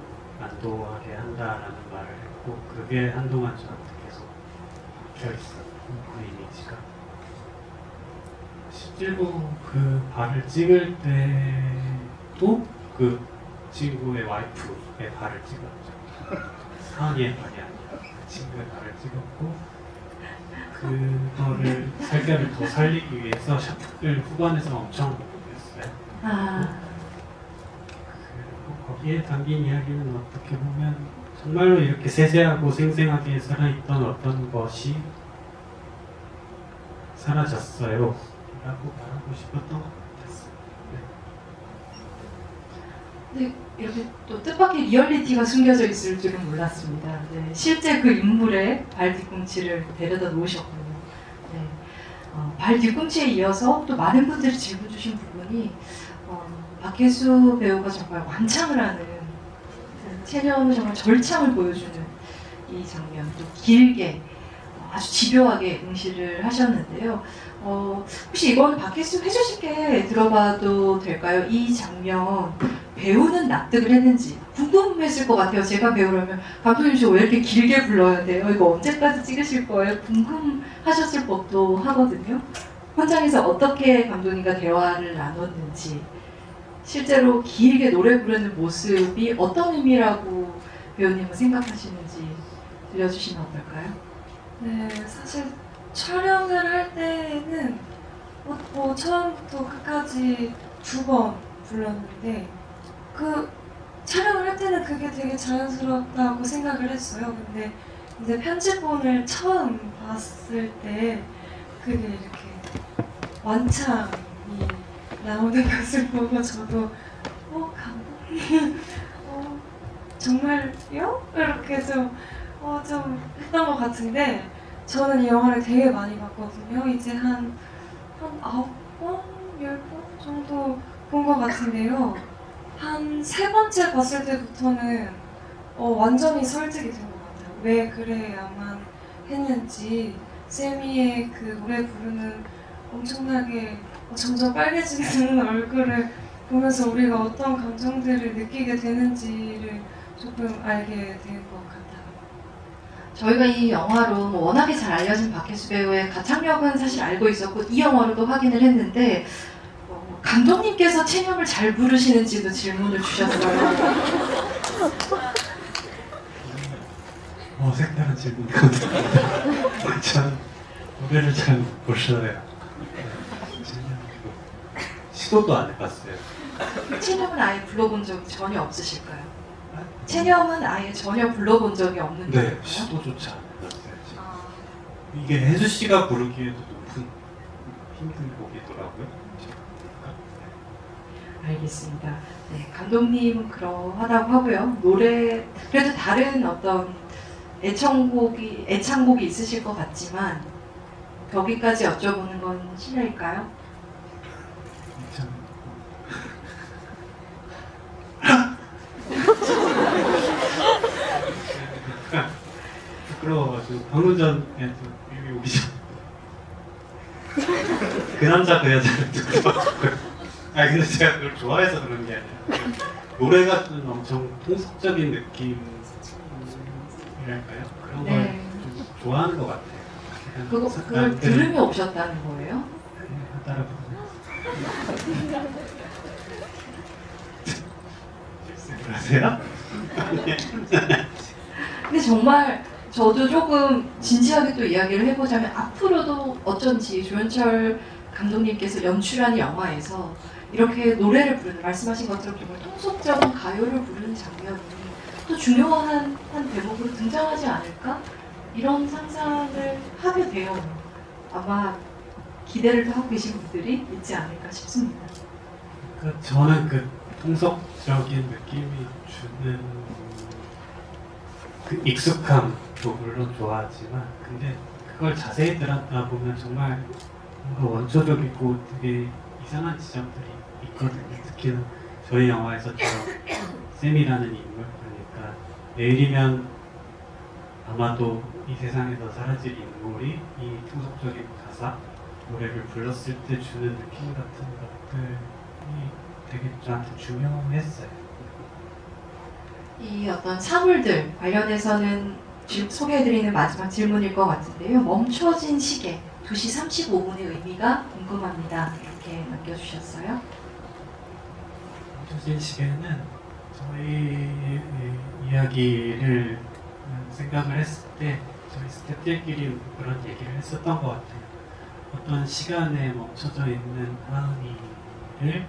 안도하게 한다라는 말을 했고 그게 한동안 저한테 계속 박혀있었고 그 이미지가 실제로 그 발을 찍을 때도 그 친구의 와이프의 발을 찍었죠. 사은이의 발이 아니라 그 친구의 발을 찍었고 그거를 설계를 더 살리기 위해서 샤프를 후반에서 엄청 했어요. 그리고 거기에 담긴 이야기는 어떻게 보면 정말로 이렇게 세세하고 생생하게 살아있던 어떤 것이 사라졌어요 라고 말하고 싶었던 것 같았어요. 근데 이렇게 또 뜻밖의 리얼리티가 숨겨져 있을 줄은 몰랐습니다. 네, 실제 그 인물의 발 뒤꿈치를 데려다 놓으셨군요. 네, 발 뒤꿈치에 이어서 또 많은 분들이 질문 주신 부분이 박혜수 배우가 정말 완창을 하는 체념을 정말 절창을 보여주는 이 장면, 또 길게 아주 집요하게 응시를 하셨는데요. 혹시 이건 박혜수 해주실게 들어봐도 될까요? 이 장면 배우는 납득을 했는지 궁금했을 것 같아요. 제가 배우라면 감독님 저 왜 이렇게 길게 불러야 돼요? 이거 언제까지 찍으실 거예요? 궁금하셨을 법도 하거든요. 현장에서 어떻게 감독님과 대화를 나눴는지 실제로 길게 노래 부르는 모습이 어떤 의미라고 배우님은 생각하시는지 들려주시면 어떨까요? 네, 사실 촬영을 할 때는 뭐 처음부터 끝까지 2번 불렀는데 그 촬영을 할 때는 그게 되게 자연스럽다고 생각을 했어요. 근데 이제 편집본을 처음 봤을 때 그게 이렇게 완창이 나오는 것을 보고 저도 감독님 정말요? 이렇게 좀 했던 것 같은데 저는 이 영화를 되게 많이 봤거든요. 이제 한 9번, 10번 정도 본 것 같은데요. 한 3번째 봤을 때부터는 완전히 설득이 된 것 같아요. 왜 그래야만 했는지 세미의 그 노래 부르는 엄청나게 점점 빨개지는 얼굴을 보면서 우리가 어떤 감정들을 느끼게 되는지를 조금 알게 된 것 같아요. 저희가 이 영화로 워낙에 잘 알려진 박혜수 배우의 가창력은 사실 알고 있었고 이 영화로도 확인을 했는데 감독님께서 체념을 잘 부르시는지도 질문을 주셨어요. 색다른 질문 감사합니다. 저는 노래를 잘 모르셔요. 시도도 안 해봤어요. 체념은 아예 불러본 적이 전혀 없으실까요? 체념은 아예 전혀 불러본 적이 없는 네, 건가요? 시도조차 안 해봤어요. 지금. 아, 이게 혜수 씨가 부르기에도 높은 힘든 곡이더라고요. 알겠습니다. 네, 감독님은 그러하다고 하고요. 노래 그래도 다른 어떤 애창곡이 있으실 것 같지만 거기까지 여쭤보는 건 실례일까요? 참 부끄러워가지고 방금 전에 여기 오기 전 그 남자 그 여자를 듣고싶어요. 근데 제가 그걸 좋아해서 그런 게 아니라 노래가 좀 엄청 통속적인 느낌이랄까요? 그런 네. 걸 좀 좋아하는 것 같아요. 그걸 들으며 오셨다는 거예요? 따라 부르세요. 실수를 하세요? 근데 정말 저도 조금 진지하게 또 이야기를 해보자면 앞으로도 어쩐지 조연철 감독님께서 연출한 영화에서 이렇게 노래를 부르는 말씀하신 것처럼 정말 통속적인 가요를 부르는 장면이 또 중요한 한 대목으로 등장하지 않을까? 이런 상상을 하게 돼요. 아마 기대를 또 하고 계신 분들이 있지 않을까 싶습니다. 저는 그 통속적인 느낌이 주는 그 익숙함도 물론 좋아하지만 근데 그걸 자세히 들여다보면 정말 뭔가 원초적이고 되게 이상한 지점들이 있거든요. 특히나 저희 영화에서처럼 쌤이라는 인물 그러니까 내일이면 아마도 이 세상에서 사라질 인물이 이 통속적인 가사 노래를 불렀을 때 주는 느낌 같은 것들이 되게 저한테 중요했어요. 이 어떤 사물들 관련해서는 소개해드리는 마지막 질문일 것 같은데요. 멈춰진 시계 2시 35분의 의미가 궁금합니다. 이렇게 남겨주셨어요. 멈춰진 시계는 저희 이야기를 생각을 했을 때 저희 스태프들끼리 그런 얘기를 했었던 것 같아요. 어떤 시간에 멈춰져 있는 하은이를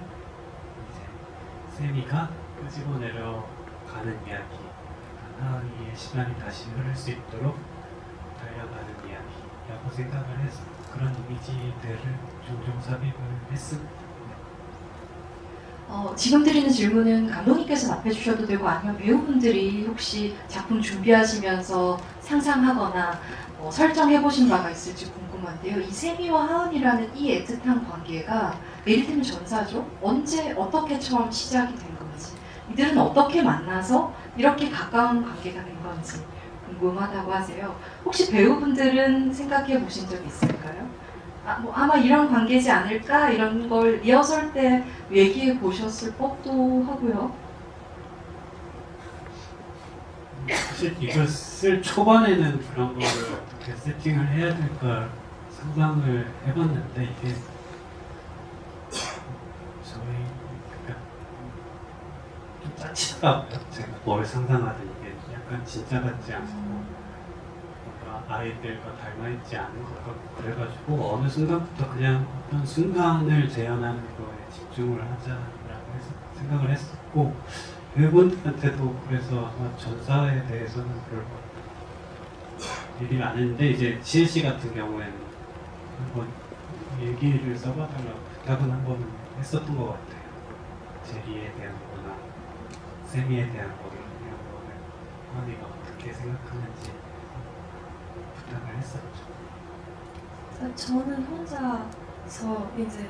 세미가 끄집어내려 가는 이야기, 하은이의 시간이 다시 흐를 수 있도록 달려가는 이야기라고 생각을 해서 그런 이미지들을 종종 삽입을 했습니다. 지금 드리는 질문은 감독님께서 답해 주셔도 되고 아니면 배우분들이 혹시 작품 준비하시면서 상상하거나 설정해 보신 바가 있을지 궁금한데요. 이 세미와 하은이라는 이 애틋한 관계가 내리팀 전사죠. 언제 어떻게 처음 시작이 된 건지 이들은 어떻게 만나서 이렇게 가까운 관계가 된 건지 궁금하다고 하세요. 혹시 배우분들은 생각해 보신 적 있을까요? 아마 이런 관계지 않을까 이런 걸 리허설 때 얘기해 보셨을 법도 하고요. 사실 이걸 쓸 초반에는 그런 거를 어떻게 세팅을 해야 될까 상상을 해봤는데 이게 저희 그러니까 좀 짜치더라고요. 제가 뭘 상상하든 이게 약간 진짜 같지 않고 뭔가 아이들과 닮아있지 않은 것 같고 그래가지고 어느 순간부터 그냥 어떤 순간을 재현하는 거에 집중을 하자라고 해서 생각을 했었고 배우분한테도 그래서 전사에 대해서는 별로 얘기를 안 했는데 이제 지혜 씨 같은 경우에는 한번 일기를 써봐달라고 부탁은 한 번은 했었던 것 같아요. 제리에 대한 거나 세미에 대한 거 이런 거를 하은이가 어떻게 생각하는지 부탁을 했었죠. 저는 혼자서 이제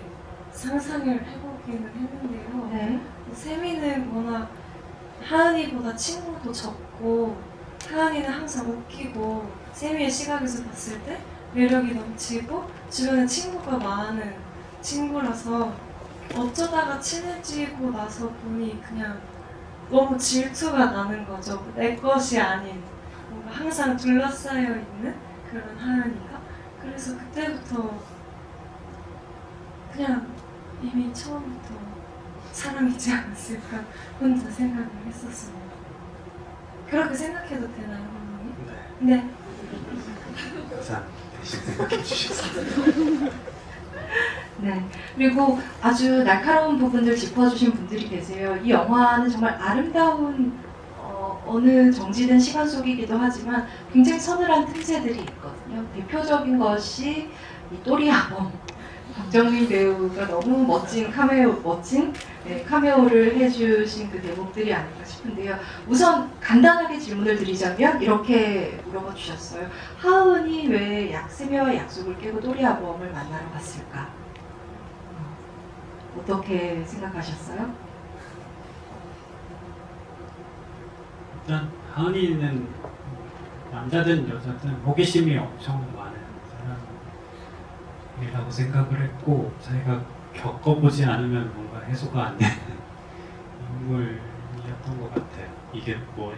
상상을 해보기는 했는데요. 네. 세미는 워낙 하은이보다 친구도 적고 하은이는 항상 웃기고 세미의 시각에서 봤을 때 매력이 넘치고 주변에 친구가 많은 친구라서 어쩌다가 친해지고 나서 보니 그냥 너무 질투가 나는 거죠. 내 것이 아닌 뭔가 항상 둘러싸여 있는 그런 하은이가. 그래서 그때부터 그냥 이미 처음부터 사람이지 않았을까 혼자 생각을 했었습니다. 그렇게 생각해도 되나요, 선생님? 네. 네. 감사합니다. 대신 생각해 주셔서. 네. 그리고 아주 날카로운 부분들 짚어주신 분들이 계세요. 이 영화는 정말 아름다운 어느 정지된 시간 속이기도 하지만 굉장히 서늘한 틈새들이 있거든요. 대표적인 것이 이 또리아범. 박정민 배우가 너무 멋진 카메오를 해주신 그 대목들이 아닐까 싶은데요. 우선 간단하게 질문을 드리자면 이렇게 물어봐 주셨어요. 하은이 왜 세미와의 약속을 깨고 또리아범을 만나러 갔을까? 어떻게 생각하셨어요? 일단 하은이는 남자든 여자든 호기심이 엄청 많은 사람이라고 생각을 했고 자기가 겪어보지 않으면 뭔가 해소가 안 되는 인물이었던 것 같아요. 이게 뭐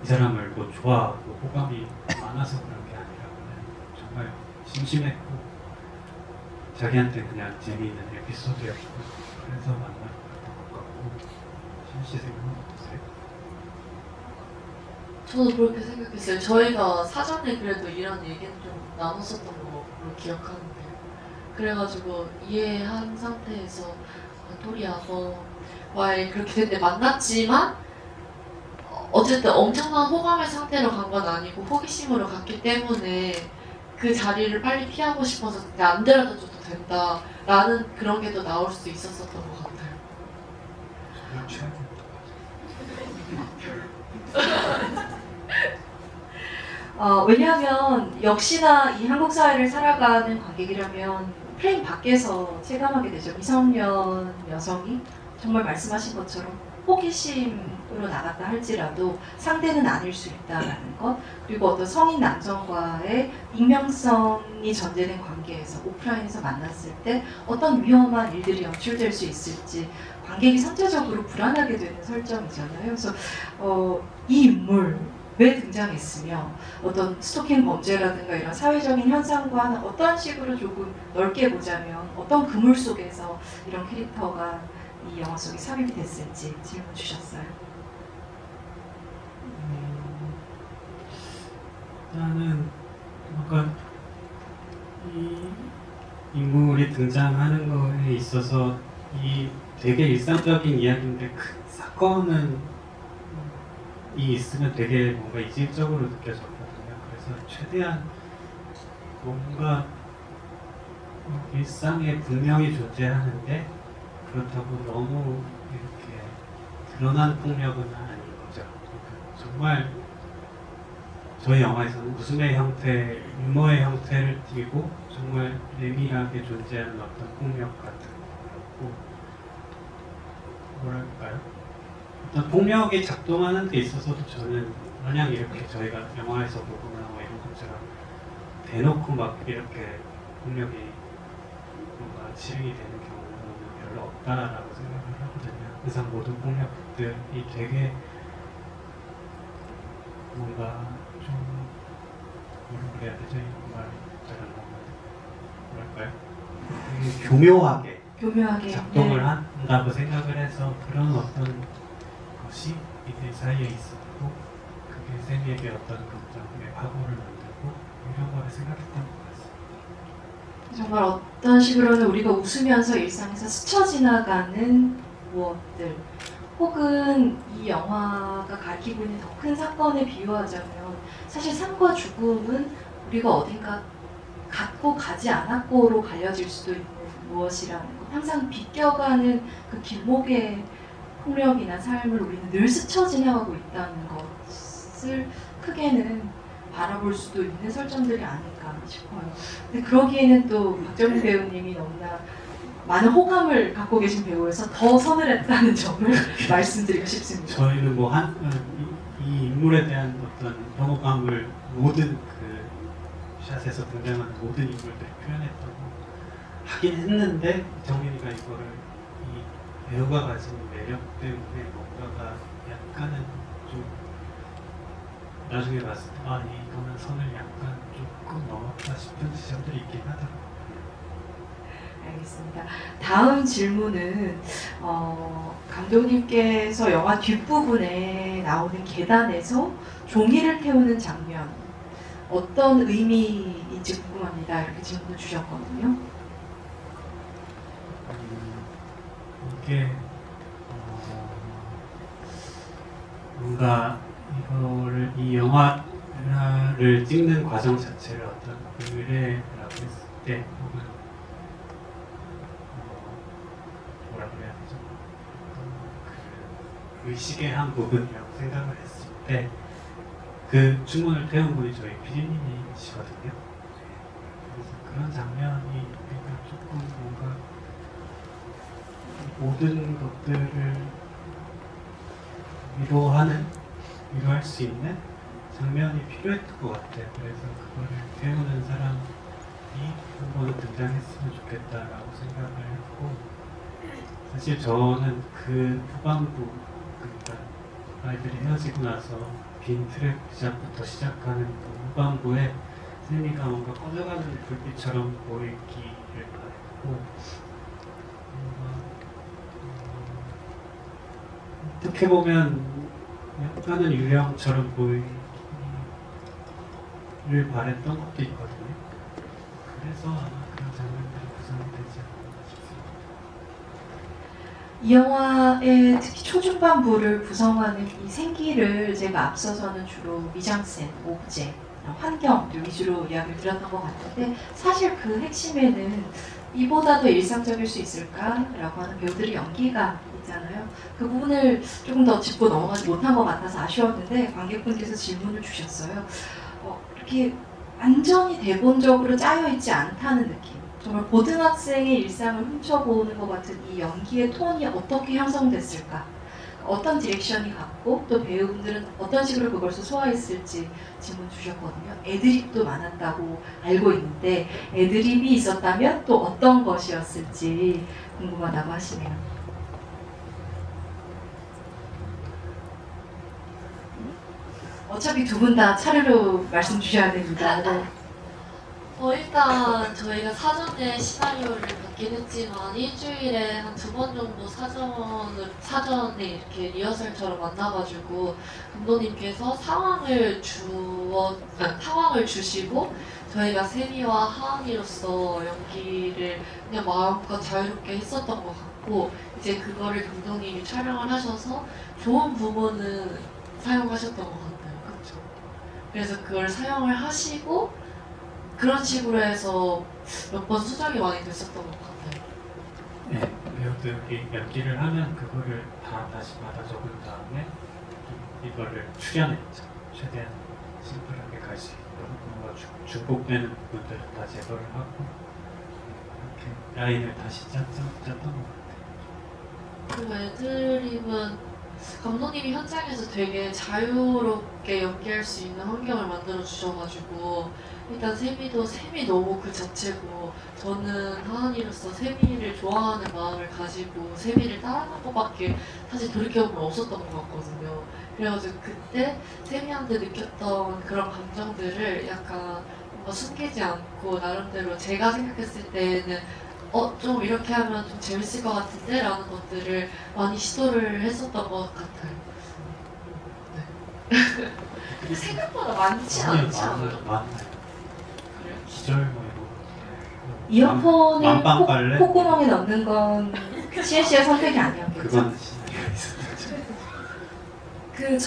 이 사람을 뭐 좋아하고 호감이 많아서 그런 게 아니라 그냥 정말 심심했고 자기한테 그냥 재미있는 에피소드였고 그래서 만났던 것 같고 신씨 생각은 어떠세요? 저도 그렇게 생각했어요. 저희가 사전에 그래도 이런 얘기는 좀 나눴었던 걸로 기억하는데 그래가지고 이해한 상태에서 토리 아버와의 그렇게 됐는데 만났지만 어쨌든 엄청난 호감의 상태로 간 건 아니고 호기심으로 갔기 때문에 그 자리를 빨리 피하고 싶어서 안 데려다줘도 된다라는 그런 게 더 나올 수 있었던 것 같아요. 그냥 최고. 왜냐하면 역시나 이 한국 사회를 살아가는 관객이라면 프레임 밖에서 체감하게 되죠. 미성년 여성이 정말 말씀하신 것처럼 호기심으로 나갔다 할지라도 상대는 아닐 수 있다라는 것, 그리고 어떤 성인 남성과의 익명성이 전제된 관계에서 오프라인에서 만났을 때 어떤 위험한 일들이 연출될 수 있을지 관객이 선체적으로 불안하게 되는 설정이잖아요. 그래서 이 인물 왜 등장했으며 어떤 스토킹 범죄라든가 이런 사회적인 현상과는 어떤 식으로 조금 넓게 보자면 어떤 그물 속에서 이런 캐릭터가 이 영화 속에 삽입이 됐을지 질문 주셨어요. 일단은 뭔가 이 인물이 등장하는 거에 있어서 이 되게 일상적인 이야기인데 큰 사건은 이 있으면 되게 뭔가 이질적으로 느껴졌거든요. 그래서 최대한 뭔가 일상에 분명히 존재하는데 그렇다고 너무 이렇게 드러난 폭력은 아닌 거죠. 그러니까 정말 저희 영화에서는 웃음의 형태, 유머의 형태를 띠고 정말 내밀하게 존재하는 어떤 폭력 같은 거였고 뭐랄까요? 어떤 폭력이 작동하는 데 있어서도 저는 마냥 이렇게 저희가 영화에서 보거나 뭐 이런 것처럼 대놓고 막 이렇게 폭력이 뭔가 실행이 되는 경우는 별로 없다라고 생각을 하거든요. 그래서 모든 폭력들이 되게 뭔가 좀 뭐라 그래야 되죠? 이 말 잘안 나오는데 뭐랄까요? 되게 교묘하게 작동을 네. 한다고 생각을 해서 그런 어떤 것이 이들 사이에 있었고 그게 세미에게 어떤 감정의 파고를 만들고 이런 거를 생각했던 것 같습니다. 정말 어떤 식으로는 우리가 웃으면서 일상에서 스쳐 지나가는 무엇들 혹은 이 영화가 가리키고 있는 더 큰 사건에 비유하자면 사실 삶과 죽음은 우리가 어딘가 갔고 가지 않았고로 갈려질 수도 있는 무엇이라는 것. 항상 비껴가는 그 길목의 폭력이나 삶을 우리는 늘 스쳐 지나가고 있다는 것을 크게는 바라볼 수도 있는 설정들이 아닐까 싶어요. 근데 그러기에는 또 박정민 배우님이 너무나 많은 호감을 갖고 계신 배우여서 더 서늘했다는 점을 말씀드리고 싶습니다. 저희는 뭐 이 인물에 대한 어떤 호감을 모든 그 샷에서 등장하는 모든 인물들이 표현했다고 하긴 했는데 정민이가 이거를 이 배우가 가진 매력 때문에 뭔가가 약간은 좀 나중에 봤을 때 이거는 선을 약간 조금 넘었다 싶은 지점들이 있긴 하더라고요. 알겠습니다. 다음 질문은 감독님께서 영화 뒷부분에 나오는 계단에서 종이를 태우는 장면 어떤 의미인지 궁금합니다. 이렇게 질문을 주셨거든요. 이게 뭔가 이거를 이 영화를 찍는 과정 자체를 어떤 의뢰라고 했을 때 혹은 뭐라 그래야 되죠? 그 의식의 한 부분이라고 생각을 했을 때 그 주문을 태운 분이 저희 PD님이시거든요. 그래서 그런 장면이 그러니까 조금 뭔가 모든 것들을 위로할 수 있는 장면이 필요했던 것 같아요. 그래서 그거를 태우는 사람이 한 번은 등장했으면 좋겠다라고 생각을 했고, 사실 저는 그 후반부, 그러니까 아이들이 헤어지고 나서 빈 트랙 시작부터 시작하는 그 후반부에 세미가 뭔가 꺼져가는 불빛처럼 보이기를 바랬고, 어떻게 보면 약간은 유령처럼 보이기를 바랬던 것도 있거든요. 그래서 아마 그런 장면들이 구성이 되지 않나 싶습니다. 이 영화의 특히 초중반부를 구성하는 이 생기를 제가 앞서서는 주로 미장센, 오브제, 환경들 위주로 이야기를 드렸던 것 같은데 사실 그 핵심에는 이보다 더 일상적일 수 있을까라고 하는 배우들의 연기가 있잖아요. 그 부분을 조금 더 짚고 넘어가지 못한 것 같아서 아쉬웠는데 관객분께서 질문을 주셨어요. 이렇게 완전히 대본적으로 짜여있지 않다는 느낌. 정말 고등학생의 일상을 훔쳐보는 것 같은 이 연기의 톤이 어떻게 형성됐을까? 어떤 디렉션이 갔고 또 배우분들은 어떤 식으로 그걸 소화했을지 질문 주셨거든요. 애드립도 많았다고 알고 있는데 애드립이 있었다면 또 어떤 것이었을지 궁금하다고 하시네요. 어차피 두 분 다 차례로 말씀 주셔야 됩니다. 네. 일단 저희가 사전에 시나리오를 받긴 했지만 일주일에 한 2번 정도 사전에 이렇게 리허설처럼 만나가지고 감독님께서 상황을 주시고 저희가 세미와 하은이로서 연기를 그냥 마음껏 자유롭게 했었던 것 같고 이제 그거를 감독님이 촬영을 하셔서 좋은 부분은 사용하셨던 것 같아요. 그렇죠? 그래서 그걸 사용을 하시고 그런 식으로 해서 몇 번 수정이 많이 됐었던 것 같아요. 네, 배우들이 연기를 하면 그거를 다시 받아 적은 다음에 이거를 추려냈죠. 최대한 심플하게 갈 수 있도록 뭔가 중복되는 부분들을 다 제거를 하고 이렇게 라인을 다시 짰던 것 같아요. 그리고 애드립은 감독님이 현장에서 되게 자유롭게 연기할 수 있는 환경을 만들어 주셔가지고 일단 세미 너무 그 자체고 저는 하은이로서 세미를 좋아하는 마음을 가지고 세미를 따라간 것밖에 사실 돌이켜보면 없었던 것 같거든요. 그래가지고 그때 세미한테 느꼈던 그런 감정들을 약간 뭔가 숨기지 않고 나름대로 제가 생각했을 때는 좀 이렇게 하면 좀 재밌을 것 같은데? 라는 것들을 많이 시도를 했었던 것 같아요. 네. 생각보다 많지 않지 않아요? 많아요. 그래요? 기절 뭐 이어폰을 만빵빨래? 콧구멍에 넣는 건 시은 씨의 선택이 아니었겠죠? 그건 시나리오에 있었죠.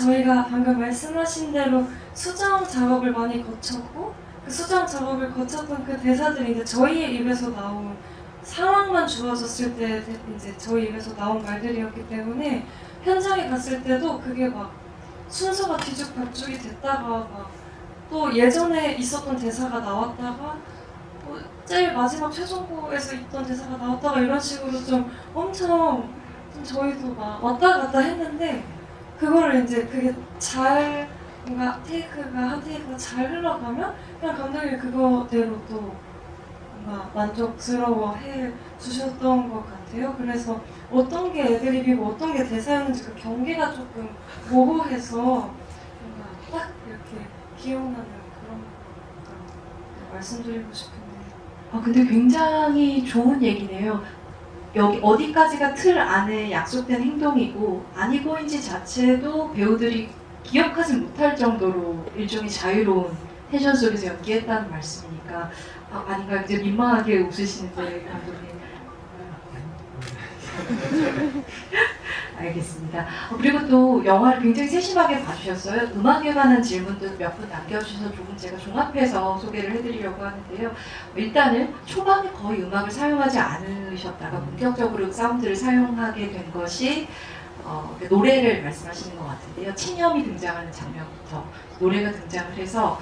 저희가 방금 말씀하신 대로 수정 작업을 많이 거쳤고 그 수정 작업을 거쳤던 그 대사들이 이제 저희의 입에서 나온 상황만 주어졌을 때 이제 저희 입에서 나온 말들이었기 때문에 현장에 갔을 때도 그게 막 순서가 뒤죽박죽이 됐다가 막 또 예전에 있었던 대사가 나왔다가 또 제일 마지막 최종보에서 있던 대사가 나왔다가 이런 식으로 좀 엄청 좀 저희도 막 왔다 갔다 했는데 그거를 이제 그게 잘 뭔가 테이크가 한 테이크가 잘 흘러가면 그냥 감독님이 그거대로 또 뭔가 만족스러워 해 주셨던 것 같아요. 그래서 어떤 게 애드립이고 어떤 게 대사였는지 그 경계가 조금 모호해서 뭔가 딱 이렇게 기억나는 그런 거 말씀드리고 싶은데. 근데 굉장히 좋은 얘기네요. 여기 어디까지가 틀 안에 약속된 행동이고 아니고인지 자체도 배우들이 기억하지 못할 정도로 일종의 자유로운 텐션 속에서 연기했다는 말씀이니까 아닌가 이제 민망하게 웃으시는데 감독님. 알겠습니다. 그리고 또 영화를 굉장히 세심하게 봐주셨어요. 음악에 관한 질문도 몇 분 남겨주셔서 조금 제가 종합해서 소개를 해드리려고 하는데요. 일단은 초반에 거의 음악을 사용하지 않으셨다가 본격적으로 사운드를 사용하게 된 것이 노래를 말씀하시는 것 같은데요. 체념이 등장하는 장면부터 노래가 등장을 해서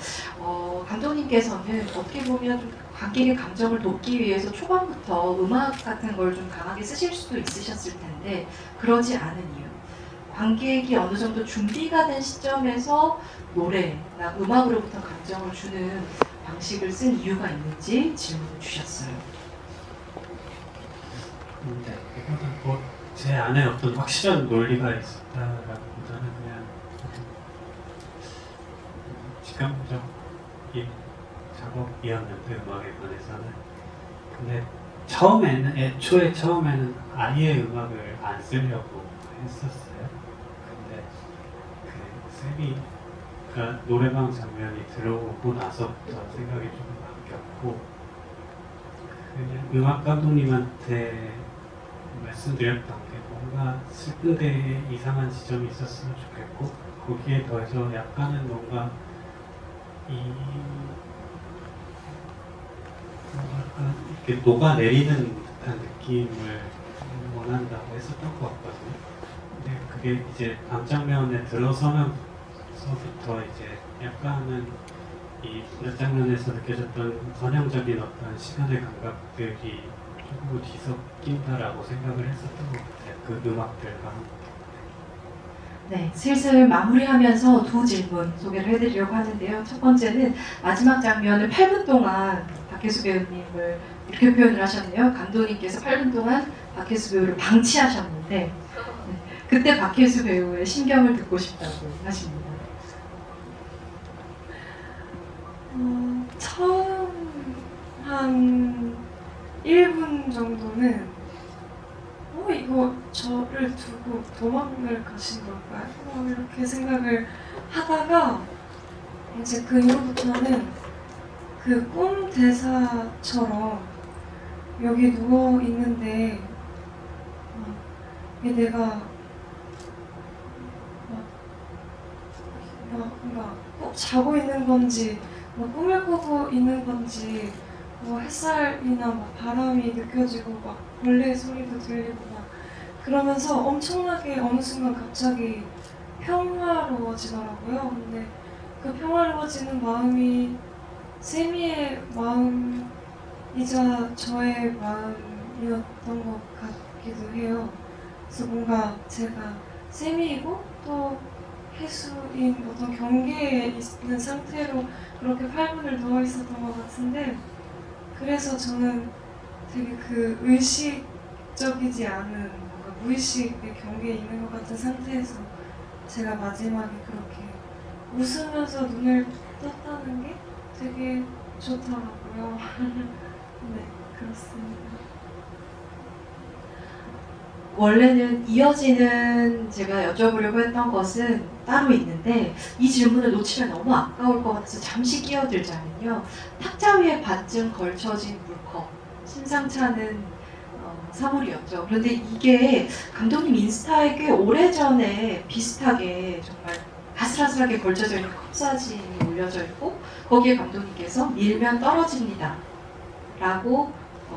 감독님께서는 어떻게 보면 좀 관객의 감정을 돕기 위해서 초반부터 음악 같은 걸 좀 강하게 쓰실 수도 있으셨을 텐데 그러지 않은 이유. 관객이 어느 정도 준비가 된 시점에서 노래나 음악으로부터 감정을 주는 방식을 쓴 이유가 있는지 질문을 주셨어요. 네, 이거는 뭐 제 안에 어떤 확실한 논리가 있었다라기보다는 그냥 직감적인 작업이었는데 음악에 관해서는. 근데 애초에 처음에는 아예 음악을 안 쓰려고 했었어요. 근데 그 세미가 노래방 장면이 들어오고 나서부터 생각이 조금 바뀌었고 그냥 음악 감독님한테 말씀드렸던 게 뭔가 슬픈데 이상한 지점이 있었으면 좋겠고 거기에 더해서 약간은 뭔가 약간 이렇게 녹아내리는 듯한 느낌을 원한다고 했었던 것 같거든요. 근데 그게 이제 방장면에 들어서면서부터 이제 약간은 이 몇 장면에서 느껴졌던 전형적인 어떤 시간의 감각들이 조금 뒤섞인다라고 생각을 했었던 것 같아요. 그 음악들과. 네, 슬슬 마무리하면서 두 질문 소개를 해드리려고 하는데요. 첫 번째는 마지막 장면을 8분 동안 박혜수 배우님을 이렇게 표현을 하셨네요. 감독님께서 8분 동안 박혜수 배우를 방치하셨는데 네, 그때 박혜수 배우의 심경을 듣고 싶다고 하십니다. 처음 한 1분 정도는 이거 저를 두고 도망을 가신 걸까요? 이렇게 생각을 하다가 이제 그 이후부터는 그 꿈 대사처럼 여기 누워 있는데 이게 내가 뭔가 꼭 자고 있는 건지 꿈을 꾸고 있는 건지 햇살이나 바람이 느껴지고 벌레 소리도 들리고 그러면서 엄청나게 어느 순간 갑자기 평화로워지더라고요. 근데 그 평화로워지는 마음이 세미의 마음이자 저의 마음이었던 것 같기도 해요. 그래서 뭔가 제가 세미이고 또 해수인 어떤 경계에 있는 상태로 그렇게 8분을 누워 있었던 것 같은데 그래서 저는 되게 그 의식적이지 않은 뭔가 무의식의 경계에 있는 것 같은 상태에서 제가 마지막에 그렇게 웃으면서 눈을 떴다는 게 되게 좋더라고요. 네, 그렇습니다. 원래는 이어지는 제가 여쭤보려고 했던 것은 따로 있는데 이 질문을 놓치면 너무 아까울 것 같아서 잠시 끼어들자면요. 탁자 위에 반쯤 걸쳐진 물컵, 심상치 않은 사물이었죠. 그런데 이게 감독님 인스타에 꽤 오래전에 비슷하게 정말 아슬아슬하게 걸쳐져 있는 컵 사진이 올려져 있고 거기에 감독님께서 밀면 떨어집니다 라고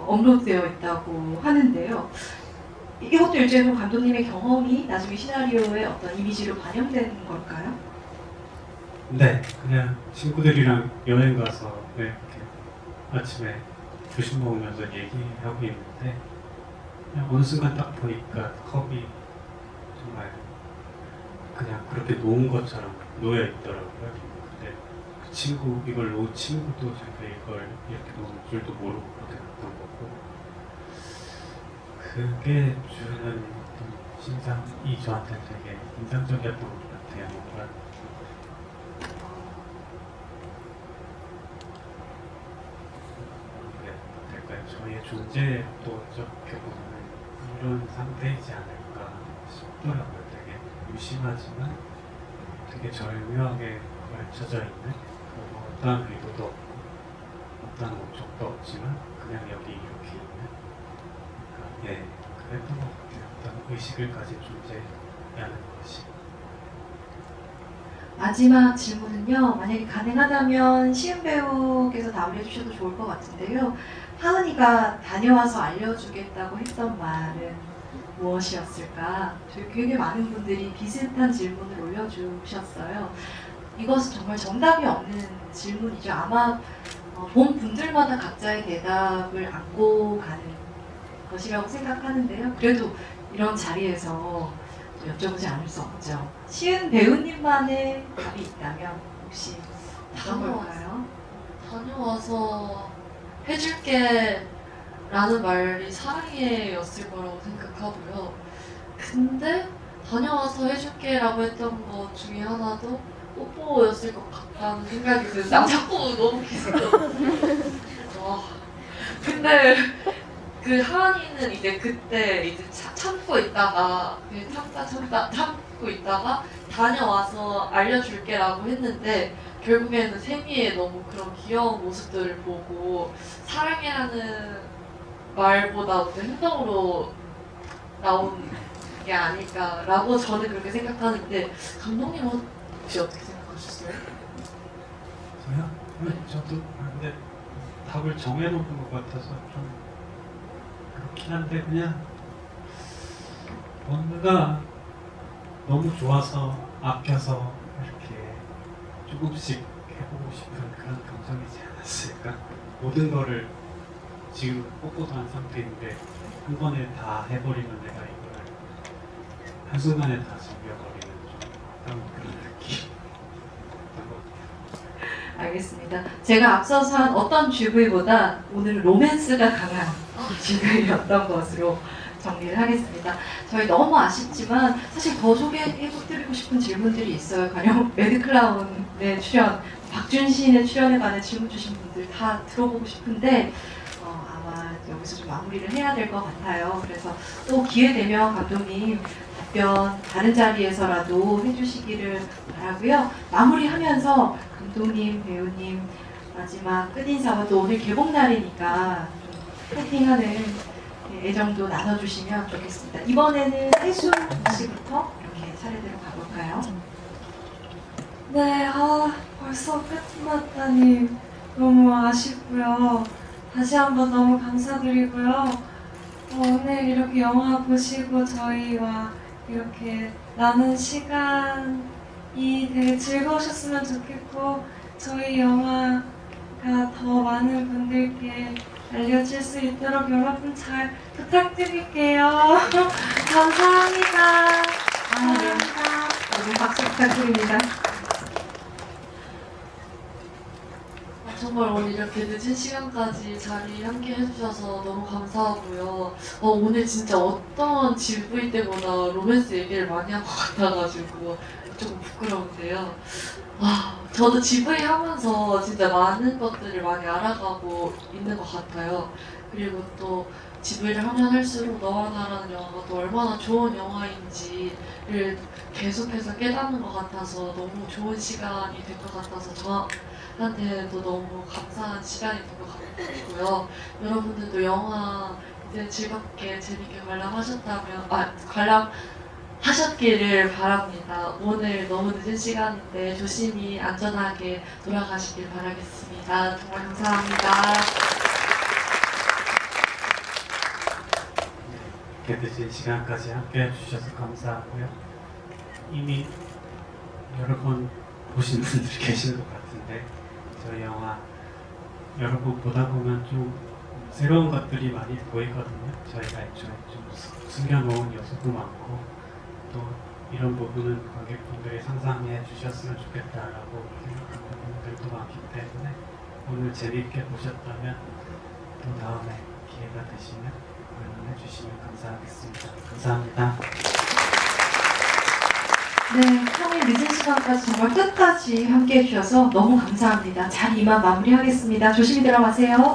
업로드되어 있다고 하는데요. 이것도 일종의 감독님의 경험이 나중에 시나리오의 어떤 이미지로 반영되는 걸까요? 네, 그냥 친구들이랑 여행 가서 네, 이렇게 아침에 조식 먹으면서 얘기하고 있는데 그냥 어느 순간 딱 보니까 컵이 정말 그냥 그렇게 놓은 것처럼 놓여 있더라고요. 근데 그 친구, 이걸 놓은 친구도 제가 이걸 이렇게 놓은 줄도 모르고 그렇게 놨던 거고 그게 주는 어떤 신상이 저한테 되게 인상적이었던 것 같아요. 뭔가 될까요? 저희의 존재도 어떻게 보면 이런 상태이지 않을까 싶더라고요. 되게 유심하지만 되게 절묘하게 걸쳐져 있는 그리고 어떠한 의도도 없고 어떠한 목적도 없지만 그냥 여기 이렇게 있는 그러니까 예, 그랬던 것 같아요. 어떤 의식을 가진 존재라는 것이. 마지막 질문은요. 만약에 가능하다면 시은 배우께서 답을 해주셔도 좋을 것 같은데요. 하은이가 다녀와서 알려주겠다고 했던 말은 무엇이었을까? 저희 굉장히 많은 분들이 비슷한 질문을 올려주셨어요. 이것은 정말 정답이 없는 질문이죠. 아마 본 분들마다 각자의 대답을 안고 가는 것이라고 생각하는데요. 그래도 이런 자리에서 여쭤보지 않을 수 없죠. 시은 배우님만의 답이 있다면 혹시 어떤 걸까요? 다녀와서 해줄게 라는 말이 사랑해였을 거라고 생각하고요. 근데 다녀와서 해줄게 라고 했던 것 중에 하나도 뽀뽀였을 것 같다는 생각이 드는데 자꾸 너무 와. 근데 그 하은이는 이제 그때 이제 참고 있다가 참고 있다가 다녀와서 알려줄게라고 했는데 결국에는 세미의 너무 그런 귀여운 모습들을 보고 사랑해라는 말보다 어떤 행동으로 나온 게 아닐까라고 저는 그렇게 생각하는데 감독님은 혹시 어떻게 생각하셨어요? 저요? 네, 저도 근데 답을 정해놓은 것 같아서 좀 그렇긴 한데 그냥 뭔가 너무 좋아서 아껴서 이렇게 조금씩 해보고 싶은 그런 감정이지 않았을까? 모든 거를 지금 뽀뽀도 한 상태인데 한 번에 다 해버리면 내가 이거를 한순간에 다 즐겨버리는 좀 어떤 그런 느낌 알겠습니다. 제가 앞서서 한 어떤 GV보다 오늘은 로맨스가 강한 GV였던 것으로 정리를 하겠습니다. 저희 너무 아쉽지만 사실 더 소개해드리고 싶은 질문들이 있어요. 가령 매드클라운의 출연, 박준신의 출연에 관한 질문 주신 분들 다 들어보고 싶은데 아마 여기서 좀 마무리를 해야 될 것 같아요. 그래서 또 기회 되면 감독님 답변 다른 자리에서라도 해주시기를 바라고요. 마무리하면서 감독님, 배우님 마지막 끝인사와 또 오늘 개봉날이니까 좀 파이팅하는 애정도 나눠주시면 좋겠습니다. 이번에는 혜순 씨부터 이렇게 차례대로 가볼까요? 네, 벌써 끝났다니 너무 아쉽고요. 다시 한번 너무 감사드리고요. 오늘 이렇게 영화 보시고 저희와 이렇게 나눈 시간이 되게 즐거우셨으면 좋겠고 저희 영화가 더 많은 분들께 알려질 수 있도록 여러분 잘 부탁드릴게요. 감사합니다. 감사합니다. 여러분 박수 부탁드립니다. 정말 오늘 이렇게 늦은 시간까지 자리 함께 해주셔서 너무 감사하고요. 오늘 진짜 어떤 GV 때보다 로맨스 얘기를 많이 한 것 같아가지고 조금 부끄러운데요. 저도 GV 하면서 진짜 많은 것들을 많이 알아가고 있는 것 같아요. 그리고 또 GV를 하면 할수록 너와 나라는 영화가 또 얼마나 좋은 영화인지를 계속해서 깨닫는 것 같아서 너무 좋은 시간이 될 것 같아서 저한테도 너무 감사한 시간이 된 것 같고요. 여러분들도 영화 이제 즐겁게 재밌게 관람하셨다면 하셨기를 바랍니다. 오늘 너무 늦은 시간인데 조심히 안전하게 돌아가시길 바라겠습니다. 정말 감사합니다. 이렇게 늦은 시간까지 함께 해주셔서 감사하고요. 이미 여러 번 보신 분들이 계신 것 같은데 저희 영화 여러 번 보다 보면 좀 새로운 것들이 많이 보이거든요. 저희가 애초에 좀 숨겨놓은 요소도 많고 또 이런 부분은 관객분들이 상상해 주셨으면 좋겠다라고 생각하는 부분들도 많기 때문에 오늘 재미있게 보셨다면 또 다음에 기회가 되시면 관람해 주시면 감사하겠습니다. 감사합니다. 네, 평일 늦은 시간까지 정말 끝까지 함께 해주셔서 너무 감사합니다. 잘 이만 마무리하겠습니다. 조심히 들어가세요.